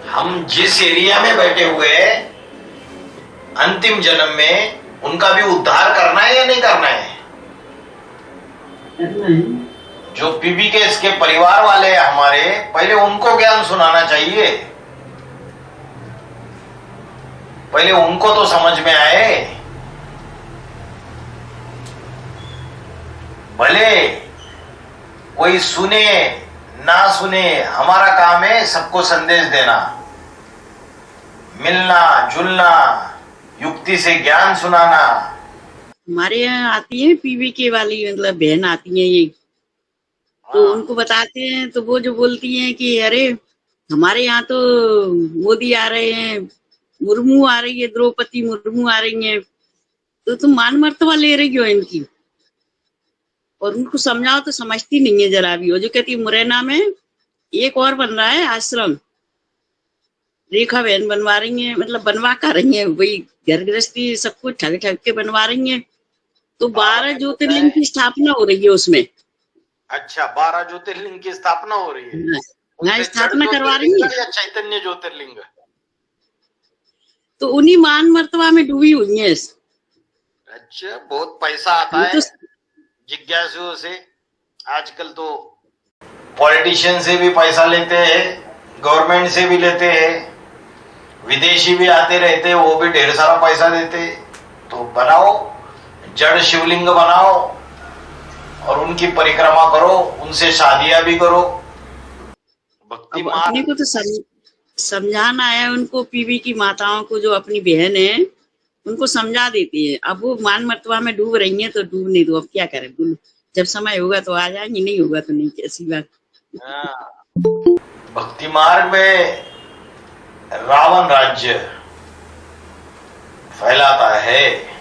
हम जिस एरिया में बैठे हुए हैं अंतिम जन्म में उनका भी उद्धार करना है या नहीं करना है? जो पीबी के इसके परिवार वाले हैं हमारे, पहले उनको ज्ञान सुनाना चाहिए, पहले उनको तो समझ में आए। भले कोई सुने ना सुने, हमारा काम है सबको संदेश देना, मिलना जुलना, युक्ति से ज्ञान सुनाना। हमारे यहाँ आती है पीवी के वाली, मतलब बहन आती है ये, तो उनको बताते हैं तो वो जो बोलती हैं कि अरे हमारे यहाँ तो मोदी आ रहे हैं, मुर्मू आ रही है, द्रौपदी मुर्मू आ रही है, तो तुम मान मर्तबा ले रही हो इनकी। और उनको समझाओ तो समझती नहीं है जरा भी। वो जो कहती मुरैना में एक और बन रहा है आश्रम, रेखा बहन बनवा रही है, मतलब बनवा कर रही है, वही घर गृहस्थी सब कुछ ठग ठग के बनवा रही है। तो 12 ज्योतिर्लिंग की स्थापना हो रही है उसमें। अच्छा, 12 ज्योतिर्लिंग की स्थापना हो रही है? हाँ, स्थापना करवा रही है। या चैतन्य ज्योतिर्लिंग? तो उन्हीं मान मर्तबा में डूबी हुई है। अच्छा, बहुत पैसा आता है जिज्ञासुओं से। आजकल तो पॉलिटिशियन से भी पैसा लेते हैं, गवर्नमेंट से भी लेते हैं, विदेशी भी आते रहते हैं, वो भी ढेर सारा पैसा देते। तो बनाओ, जड़ शिवलिंग बनाओ और उनकी परिक्रमा करो, उनसे शादियां भी करो। भक्ति अपने को तो समझाना है उनको, पीवी की माताओं को, जो अपनी बहन है उनको समझा देती है। अब वो मान मर्तबा में डूब रही है तो डूबने दो, अब क्या करें, जब समय होगा तो आ जाएंगे, नहीं होगा तो नहीं, कैसी बात। भक्ति मार्ग में रावण राज्य फैलाता है।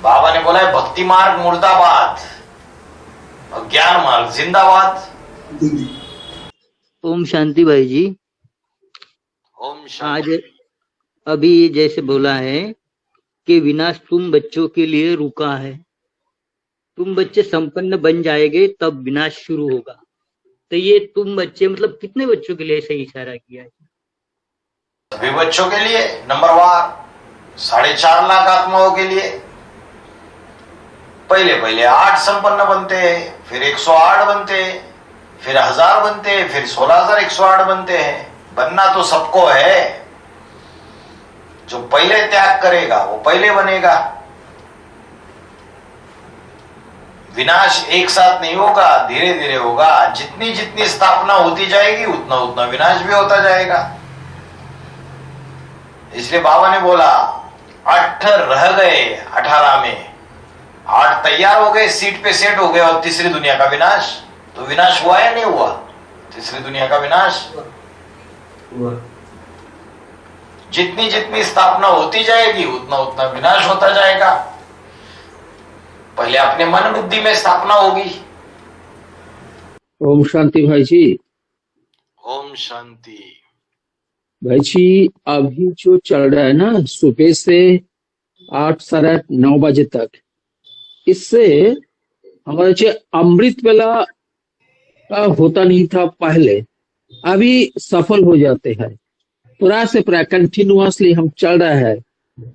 बाबा ने बोला है भक्ति मार्ग मुर्दाबाद और ज्ञान मार्ग जिंदाबाद। ओम शांति भाई जी। ओम शांति। आज अभी जैसे बोला है कि विनाश तुम बच्चों के लिए रुका है, तुम बच्चे संपन्न बन जाएंगे तब विनाश शुरू होगा। तो ये तुम बच्चे मतलब कितने बच्चों के लिए सही इशारा किया है? सभी बच्चों के लिए, नंबरवार 4.5 लाख आत्माओं के लिए। पहले 8 संपन्न बनते हैं, फिर 108 बनते हैं, फिर 1000 बनते हैं, फिर 16,108 बनते हैं। बनना तो सबको है, जो पहले त्याग करेगा वो पहले बनेगा। विनाश एक साथ नहीं होगा, धीरे धीरे होगा। जितनी जितनी स्थापना होती जाएगी उतना उतना विनाश भी होता जाएगा। इसलिए बाबा ने बोला 8 रह गए 18 में, 8 तैयार हो गए, सीट पे सेट हो गए, और तीसरी दुनिया का विनाश। तो विनाश हुआ या नहीं हुआ? तीसरी दुनिया का विनाश हुआ। जितनी जितनी स्थापना होती जाएगी उतना उतना विनाश होता जाएगा। पहले अपने मन बुद्धि में स्थापना होगी। ओम शांति भाई जी। ओम शांति भाई जी, अभी जो चल रहा है ना सुबह से 8 साढ़े 9 बजे तक, इससे हमारा जो अमृत वेला होता नहीं था पहले, अभी सफल हो जाते हैं। पूरा से पूरा कंटिन्यूअसली हम चल रहा है,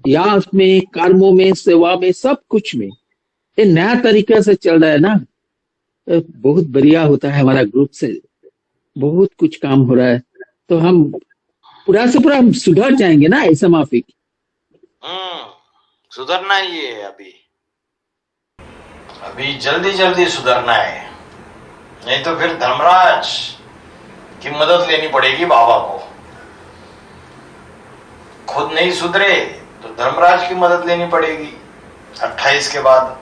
याद में, कर्मों में, सेवा में, सब कुछ में ये नया तरीके से चल रहा है ना। बहुत बढ़िया होता है, हमारा ग्रुप से बहुत कुछ काम हो रहा है। तो हम पूरा से पूरा हम सुधर जाएंगे ना, ऐसा माफिक। सुधरना ही है अभी जल्दी जल्दी सुधरना है, नहीं तो फिर धर्मराज की मदद लेनी पड़ेगी बाबा को। खुद नहीं सुधरे तो धर्मराज की मदद लेनी पड़ेगी 28 के बाद।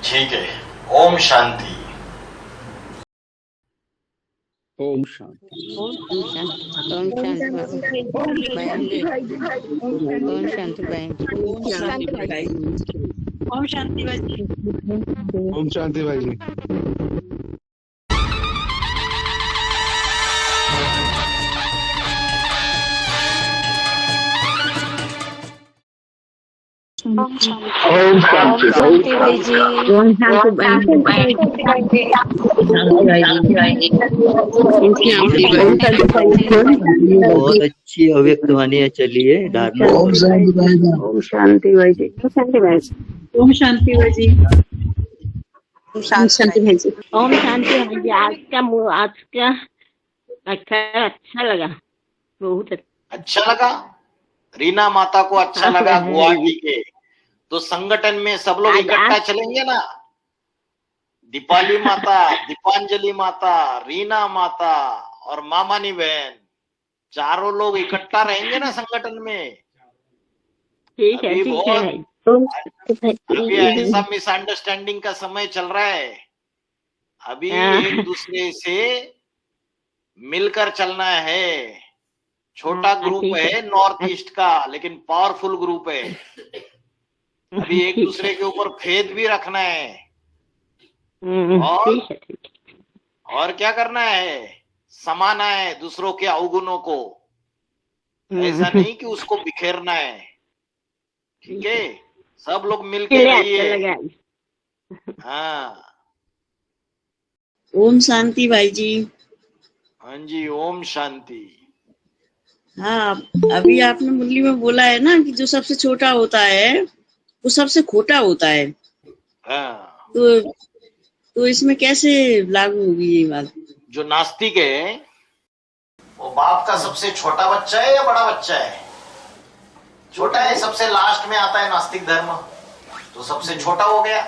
ठीक है, ओम शांति। ओम शांति। ओम शांति। ओम शांति भाई। ओम शांति भाई। ओम शांति भाई। ओम शांति भाई जी। ओम शांति भाई जी। ओम शांति भाई बहुत अच्छी अव्यक्त वाणी चलिए धारणा। ओम शांति भाई जी। ओम शांति भाई जी। ओम शांति भाई जी। ओम शांति भाई जी। ओम शांति भाई जी। आज का अच्छा लगा, बहुत अच्छा लगा। रीना माता को अच्छा लगा गुवाहाटी के, तो संगठन में सब लोग इकट्ठा चलेंगे ना। दीपाली माता, दीपांजलि माता, रीना माता और मामानी बहन, चारों लोग इकट्ठा रहेंगे ना संगठन में। ठीक है, अभी ठीक बहुत है। अभी ऐसा मिसअंडरस्टैंडिंग का समय चल रहा है। अभी एक दूसरे से मिलकर चलना है। छोटा ग्रुप है नॉर्थ ईस्ट का, लेकिन पावरफुल ग्रुप है। अभी एक दूसरे के ऊपर फेद भी रखना है। और क्या करना है, समाना है दूसरों के अवगुणों को। ऐसा नहीं कि उसको बिखेरना है। ठीक है, सब लोग मिलके रहिए। हाँ, ओम शांति भाई जी। हाँ जी, ओम शांति। हाँ, अभी आपने मुरली में बोला है ना कि जो सबसे छोटा होता है वो सबसे खोटा होता है। हाँ। तो इसमें कैसे लागू होगी ये बात? जो नास्तिक है वो बाप का सबसे छोटा बच्चा है या बड़ा बच्चा है? छोटा है, सबसे लास्ट में आता है नास्तिक धर्म, तो सबसे छोटा हो गया।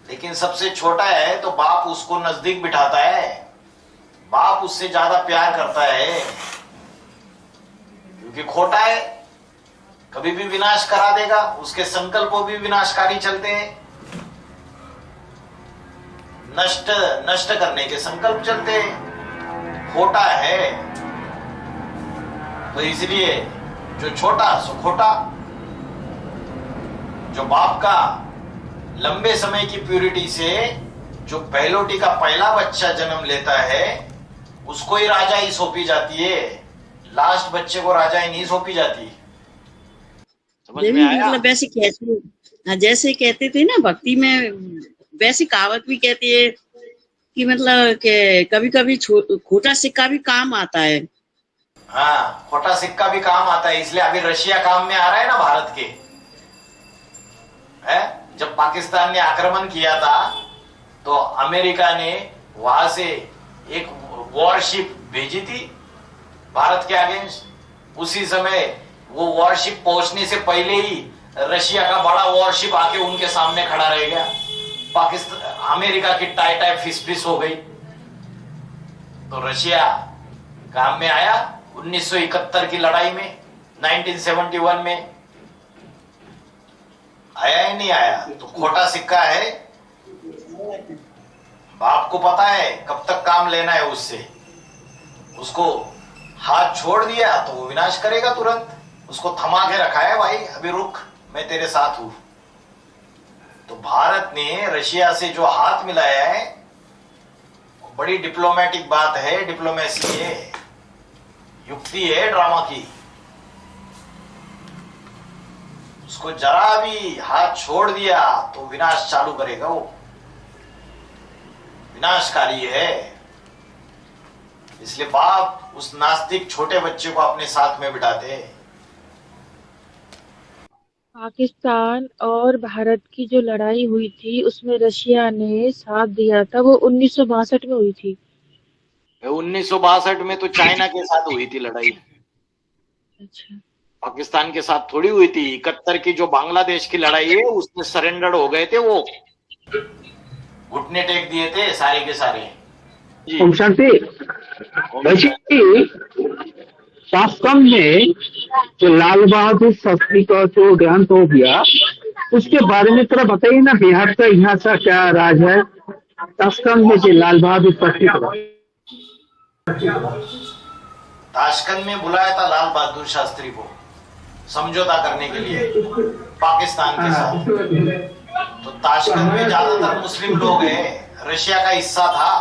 लेकिन सबसे छोटा है तो बाप उसको नजदीक बिठाता है, बाप उससे ज्यादा प्यार करता है, क्योंकि खोटा है, कभी भी विनाश करा देगा। उसके संकल्प भी विनाशकारी चलते हैं, नष्ट करने के संकल्प चलते हैं। खोटा है, तो इसलिए जो छोटा सो खोटा। जो बाप का लंबे समय की प्यूरिटी से जो पहलोटी का पहला बच्चा जन्म लेता है उसको ही राजाई सौंपी जाती है, लास्ट बच्चे को राजाई नहीं सौंपी जाती। समझ में आया? मतलब जैसे कहते थे ना भक्ति में, वैसे कहावत भी कहती है कि मतलब कि कभी कभी खोटा सिक्का भी काम आता है। हाँ, खोटा सिक्का भी काम आता है। इसलिए अभी रशिया काम में आ रहा है ना भारत के। है? जब पाकिस्तान ने आक्रमण किया था तो अमेरिका ने वहां से एक वॉरशिप भेजी थी भारत के अगेंस्ट। उसी समय वो वॉरशिप पहुंचने से पहले ही रशिया का बड़ा वॉरशिप आके उनके सामने खड़ा रह गया। पाकिस्तान, अमेरिका की टाई फिस हो गई। तो रशिया काम में आया 1971 की लड़ाई में, 1971 में आया ही नहीं आया। तो खोटा सिक्का है। बाप को पता है कब तक काम लेना है उससे। उसको हाथ छोड़ दिया तो वो विनाश करेगा तुरंत। उसको थमा के रखा है, भाई अभी रुक, मैं तेरे साथ हूं। तो भारत ने रशिया से जो हाथ मिलाया है बड़ी डिप्लोमेटिक बात है, डिप्लोमेसी है, युक्ति है ड्रामा की। उसको जरा भी हाथ छोड़ दिया तो विनाश चालू करेगा वो, विनाशकारी है। इसलिए बाप उस नास्तिक छोटे बच्चे को अपने साथ में बिठाते हैं। पाकिस्तान और भारत की जो लड़ाई हुई थी उसमें रशिया ने साथ दिया था, वो 1962 में हुई थी। 1962 में तो चाइना के साथ हुई थी लड़ाई। अच्छा, पाकिस्तान के साथ थोड़ी हुई थी। 71 की जो बांग्लादेश की लड़ाई है उसमें सरेंडर हो गए थे, वो घुटने टेक दिए थे सारे के सारे। ओम शांति। शास्त्रम में जो लाल बहादुर शास्त्री का जो देहांत हो गया उसके बारे में थोड़ा बताइए ना, बिहार का यहाँ का क्या राज है ताशकंद में जो लाल बहादुर शास्त्री को? ताशकंद में बुलाया था लाल बहादुर शास्त्री को समझौता करने के लिए पाकिस्तान के साथ। तो ताशकंद में ज्यादातर मुस्लिम लोग हैं। रशिया का हिस्सा था,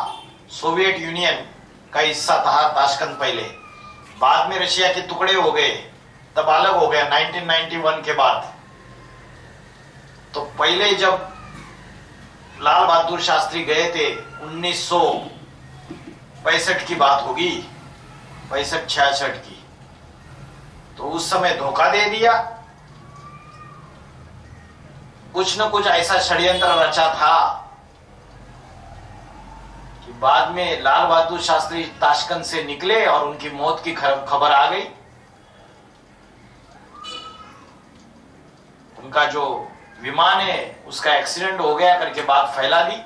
सोवियत यूनियन का हिस्सा था ताशकंद पहले। बाद में रशिया के टुकड़े हो गए, तब अलग हो गया 1991 के बाद। तो पहले जब लाल बहादुर शास्त्री गए थे 1965 की बात होगी, 65-66 की, तो उस समय धोखा दे दिया। कुछ न कुछ ऐसा षड्यंत्र रचा था कि बाद में लाल बहादुर शास्त्री ताशकंद से निकले और उनकी मौत की खबर आ गई। उनका जो विमान है उसका एक्सीडेंट हो गया करके बात फैला दी।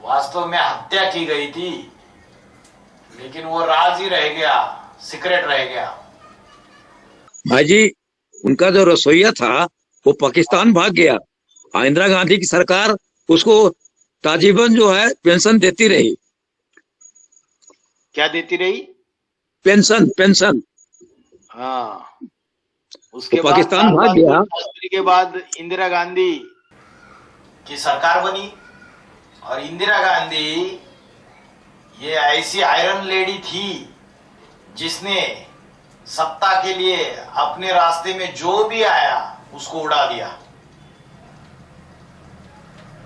वास्तव में हत्या की गई थी, लेकिन वो राज ही रह गया, सीक्रेट रह गया। भाई जी, उनका जो रसोईया था वो पाकिस्तान भाग गया। इंदिरा गांधी की सरकार उसको ताजीबन जो है पेंशन देती रही। क्या देती रही? पेंशन। हाँ, उसके तो बाद पाकिस्तान भाग गया। शास्त्री के बाद इंदिरा गांधी की सरकार बनी, और इंदिरा गांधी ये ऐसी आयरन लेडी थी जिसने सत्ता के लिए अपने रास्ते में जो भी आया उसको उड़ा दिया।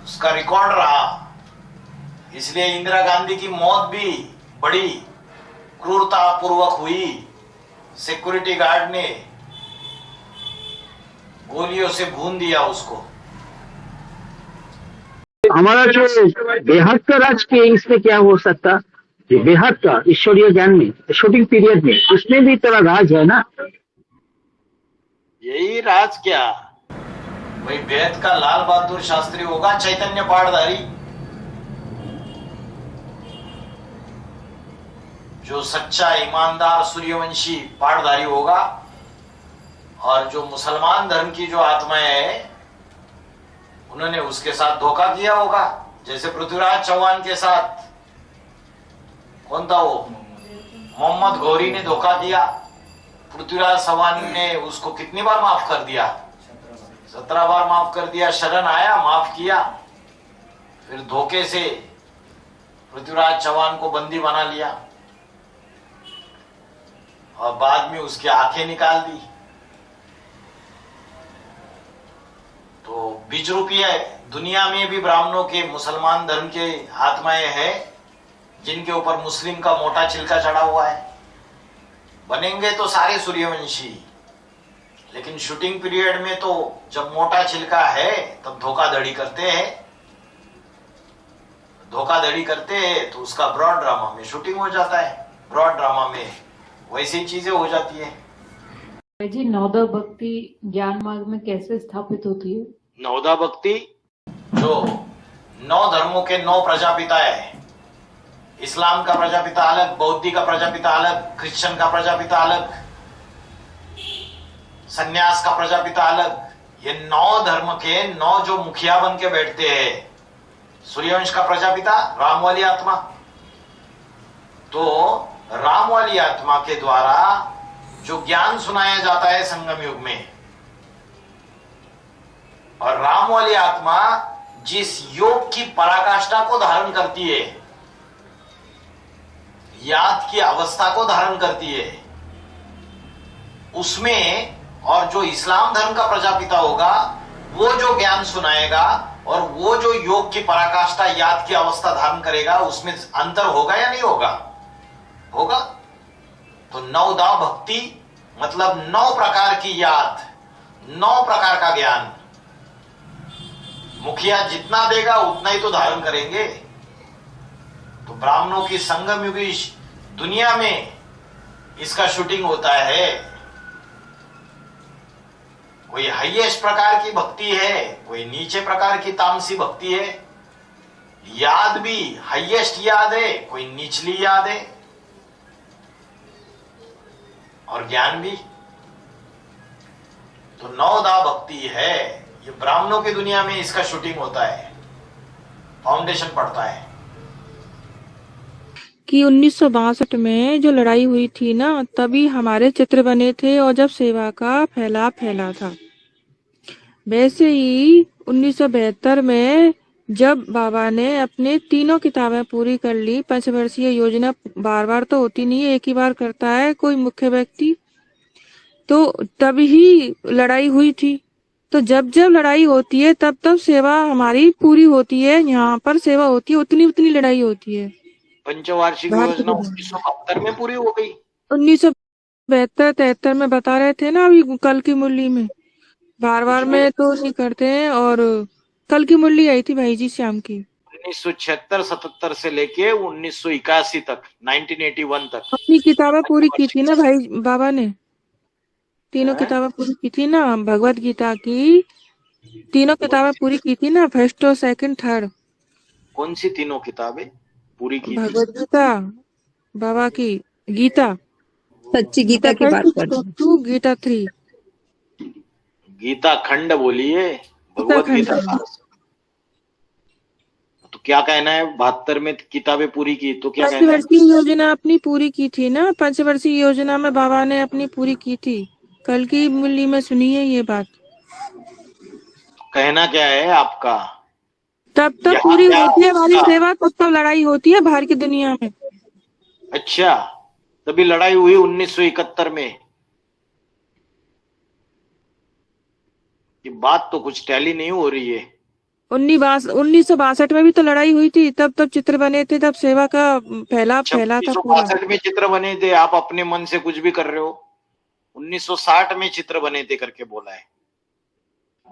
उसका रिकॉर्ड रहा। इसलिए इंदिरा गांधी की मौत भी बड़ी क्रूरता पूर्वक हुई। सिक्योरिटी गार्ड ने गोलियों से भून दिया उसको। हमारा जो बेहद का राजकीय इसमें क्या हो सकता, बेहद का ईश्वरीय ज्ञान में शूटिंग पीरियड में इसमें भी तरह राज है ना। यही राज क्या भाई, बेहद का लाल बहादुर शास्त्री होगा, चैतन्य पाठधारी। जो सच्चा ईमानदार सूर्यवंशी पाठधारी होगा, और जो मुसलमान धर्म की जो आत्माएं है उन्होंने उसके साथ धोखा किया होगा। जैसे पृथ्वीराज चौहान के साथ कौन था वो, मोहम्मद गौरी ने धोखा किया। पृथ्वीराज चौहान ने उसको कितनी बार माफ कर दिया? 17 बार माफ कर दिया। शरण आया, माफ किया, फिर धोखे से पृथ्वीराज चौहान को बंदी बना लिया और बाद में उसकी आंखें निकाल दी। तो बीज रूपी है। दुनिया में भी ब्राह्मणों के, मुसलमान धर्म के आत्माएं हैं जिनके ऊपर मुस्लिम का मोटा छिलका चढ़ा हुआ है। बनेंगे तो सारे सूर्यवंशी, लेकिन शूटिंग पीरियड में तो जब मोटा छिलका है तब धोखाधड़ी करते हैं। धोखाधड़ी करते हैं तो उसका ब्रॉड ड्रामा में शूटिंग हो जाता है। ब्रॉड ड्रामा में वैसी चीजें हो जाती है। जी, नवदा भक्ति ज्ञान मार्ग में कैसे स्थापित होती है? नवदा भक्ति जो 9 धर्मों के 9 प्रजापिता है। इस्लाम का प्रजापिता अलग, बौद्ध का प्रजापिता अलग, क्रिश्चियन का प्रजापिता अलग, सन्यास का प्रजापिता अलग। ये 9 धर्म के 9 जो मुखिया बन के बैठते हैं। सूर्यवंश का प्रजापिता राम वाली आत्मा। तो राम वाली आत्मा के द्वारा जो ज्ञान सुनाया जाता है संगम युग में, और राम वाली आत्मा जिस योग की पराकाष्ठा को धारण करती है, याद की अवस्था को धारण करती है, उसमें, और जो इस्लाम धर्म का प्रजापिता होगा वो जो ज्ञान सुनाएगा और वो जो योग की पराकाष्ठा, याद की अवस्था धारण करेगा, उसमें अंतर होगा या नहीं होगा? होगा। तो नवदा भक्ति मतलब 9 प्रकार की याद, 9 प्रकार का ज्ञान। मुखिया जितना देगा उतना ही तो धारण करेंगे। तो ब्राह्मणों की संगम युगी दुनिया में इसका शूटिंग होता है। कोई हाईएस्ट प्रकार की भक्ति है, कोई नीचे प्रकार की तामसी भक्ति है। याद भी हाईएस्ट याद है, कोई निचली याद है, और ज्ञान भी। तो नवदा भक्ति है। ये ब्राह्मणों की दुनिया में इसका शूटिंग होता है, फाउंडेशन पड़ता है। कि 1962 में जो लड़ाई हुई थी ना, तभी हमारे चित्र बने थे और जब सेवा का फैला था। वैसे ही 1972 में जब बाबा ने अपने 3 किताबें पूरी कर ली, 5 वर्षीय योजना बार बार तो होती नहीं है, एक ही बार करता है कोई मुख्य व्यक्ति, तो तभी लड़ाई हुई थी। तो जब जब लड़ाई होती है तब तब सेवा हमारी पूरी होती है। यहाँ पर सेवा होती है, उतनी उतनी लड़ाई होती है। पंचवार्षिक भारत योजना की 1972 में पूरी हो गई। 1972-73 में बता रहे थे ना, अभी कल की मुरली में। बार बार में तो नहीं करते हैं। और कल की मुरली आई थी भाई जी शाम की। 1976-77 से लेके 1981 तक, 1981 तक अपनी किताबें पूरी की थी ना भाई बाबा ने, तीनों किताबें पूरी की थी ना भगवत गीता की। तीनों किताबें पूरी की थी ना, फर्स्ट और सेकंड थर्ड। कौन सी तीनों किताबें पूरी की थी? भगवत गीता बाबा की, गीता सच्ची गीता की बात कर रहे हैं। 2, गीता 3। गीता खंड बोलिए, भगवत गीता का। तो क्या कहना है, 72 में किताबें पूरी की, तो क्या कहना है? पंचवर्षीय योजना अपनी पूरी की थी ना, पंचवर्षीय योजना में बाबा ने अपनी पूरी की थी। कल की मुरली में सुनिए ये बात। कहना क्या है आपका? तब तक पूरी होती है हमारी सेवा, तब तक लड़ाई होती है बाहर की दुनिया में। अच्छा, तभी लड़ाई हुई 1971 में। ये बात तो कुछ टैली नहीं हो रही है। 1962 में भी तो लड़ाई हुई थी, तब चित्र बने थे, तब सेवा का फैला था पूरा। 1962 में चित्र बने थे, आप अपने मन से कुछ भी कर रहे हो। 1960 में चित्र बने थे करके बोला है।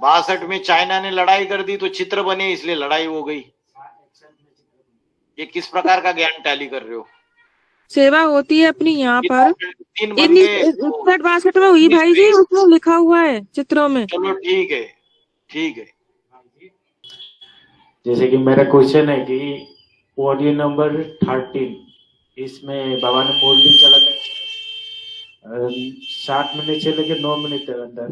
62 में चाइना ने लड़ाई कर दी तो चित्र बने, इसलिए लड़ाई हो गई। ये किस प्रकार का ज्ञान टैली कर रहे हो? सेवा होती है अपनी यहाँ पर। 61-62 में हुई भाई जी, उसमें लिखा हुआ है चित्रों में। चलो ठीक है, ठीक है। जैसे कि मेरा क्वेश्चन है कि ऑडियो नंबर 13, इसमें बाबा ने मुरली चला 60 मिनट से लेकर 9 मिनट के अंदर,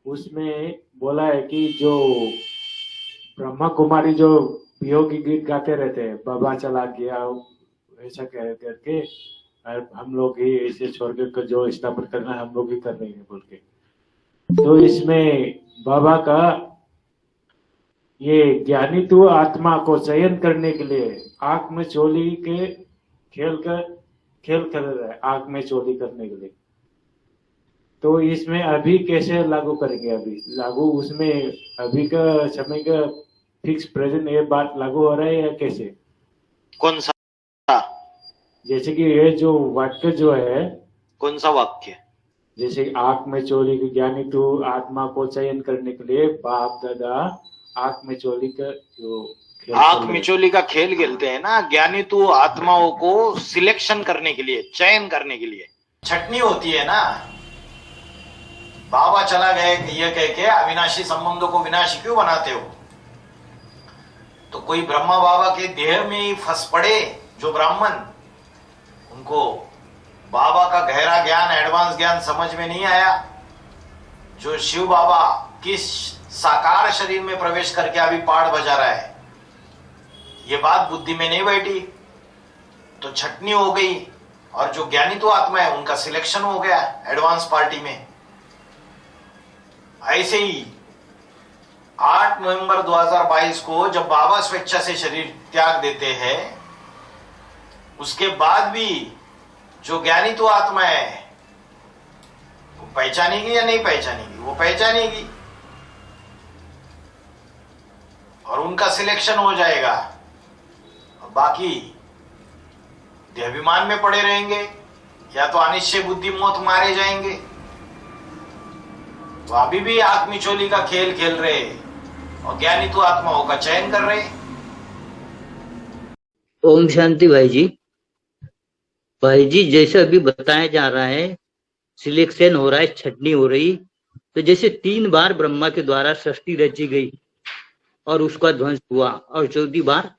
उसमें बोला है कि जो ब्रह्मा कुमारी जो वियोगी गीत गाते रहते हैं, बाबा चला गया ऐसा कह करके, और हम लोग ही ऐसे स्वर्ग को जो स्थापन करना हम लोग ही कर रहे हैं बोल के। तो इसमें बाबा का ये ज्ञानी तू आत्मा को चयन करने के लिए आंख में चोली के खेल कर रहा है, आंख में चोली करने के लिए। तो इसमें अभी कैसे लागू करेंगे? अभी लागू उसमें अभी का समय का फिक्स प्रेजेंट ये बात लागू हो रहा है या कैसे? कौन सा? जैसे कि ये जो वाक्य जो है, कौन सा वाक्य? जैसे आंख में चोली की ज्ञानी तू आत्मा को चयन करने के लिए बाप दादा आंख में चोली का जो आंख मिचोली का खेल खेलते हैं ना, ज्ञानी तू आत्माओं को सिलेक्शन करने के लिए, चयन करने के लिए छटनी होती है ना। बाबा चला गए ये कह के अविनाशी संबंधों को विनाशी क्यों बनाते हो? तो कोई ब्रह्मा बाबा के देह में ही फंस पड़े जो ब्राह्मण, उनको बाबा का गहरा ज्ञान, एडवांस ज्ञान समझ में नहीं आया। जो शिव बाबा किस साकार शरीर में प्रवेश करके अभी पाठ बजा रहा है, ये बात बुद्धि में नहीं बैठी, तो छटनी हो गई। और जो ज्ञानी तो आत्मा है उनका सिलेक्शन हो गया एडवांस पार्टी में। ऐसे ही 8 नवंबर 2022 को जब बाबा स्वेच्छा से शरीर त्याग देते हैं, उसके बाद भी जो ज्ञानी तो आत्मा है वो पहचानेगी या नहीं पहचानेगी? वो पहचानेगी और उनका सिलेक्शन हो जाएगा। बाकी देहाभिमान में पड़े रहेंगे या तो अनिश्चय बुद्धि मौत मारे जाएंगे। तो अभी भी आत्मिचोली का खेल खेल रहे और ज्ञानी तो आत्माओं का चयन कर रहे। ओम शांति भाई जी। भाई जी जैसे अभी बताया जा रहा है सिलेक्शन हो रहा है, छटनी हो रही, तो जैसे 3 बार ब्रह्मा के द्वारा सृष्टि रची गई और उसका ध्वंस हुआ और 4थी बार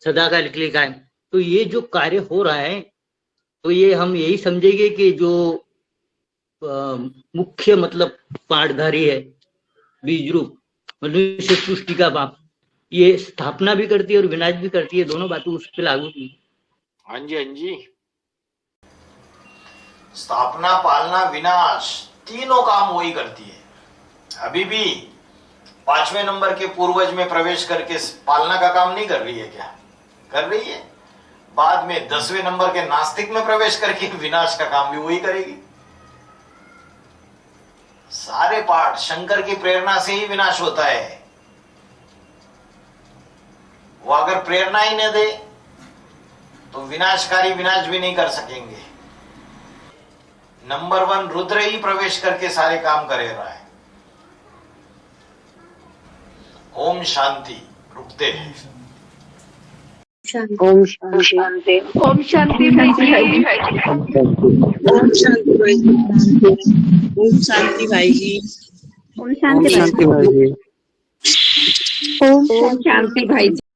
सदाकाल के लिए कायम। तो ये जो कार्य हो रहा है, तो ये हम यही समझेंगे कि जो मुख्य मतलब पाठधारी है, बीज रूप मनुष्य सृष्टि का बाप, ये स्थापना भी करती है और विनाश भी करती है, दोनों बातें उस पर लागू की। हाँ जी, हाँ जी। स्थापना, पालना, विनाश, तीनों काम वही करती है। अभी भी 5वें नंबर के पूर्वज में प्रवेश करके पालना का काम नहीं कर रही है क्या? कर रही है। बाद में 10वें नंबर के नास्तिक में प्रवेश करके विनाश का काम भी वही करेगी। सारे पाठ शंकर की प्रेरणा से ही विनाश होता है। वो अगर प्रेरणा ही न दे तो विनाशकारी विनाश भी नहीं कर सकेंगे। नंबर 1 रुद्र ही प्रवेश करके सारे काम करे रहा है। ओम शांति। रुकते हैं। ओम शांति। ओम शांति भाई जी। ओम शांति भाई जी। ओम शांति भाई जी। ओम शांति भाई जी। ओम शांति भाई जी।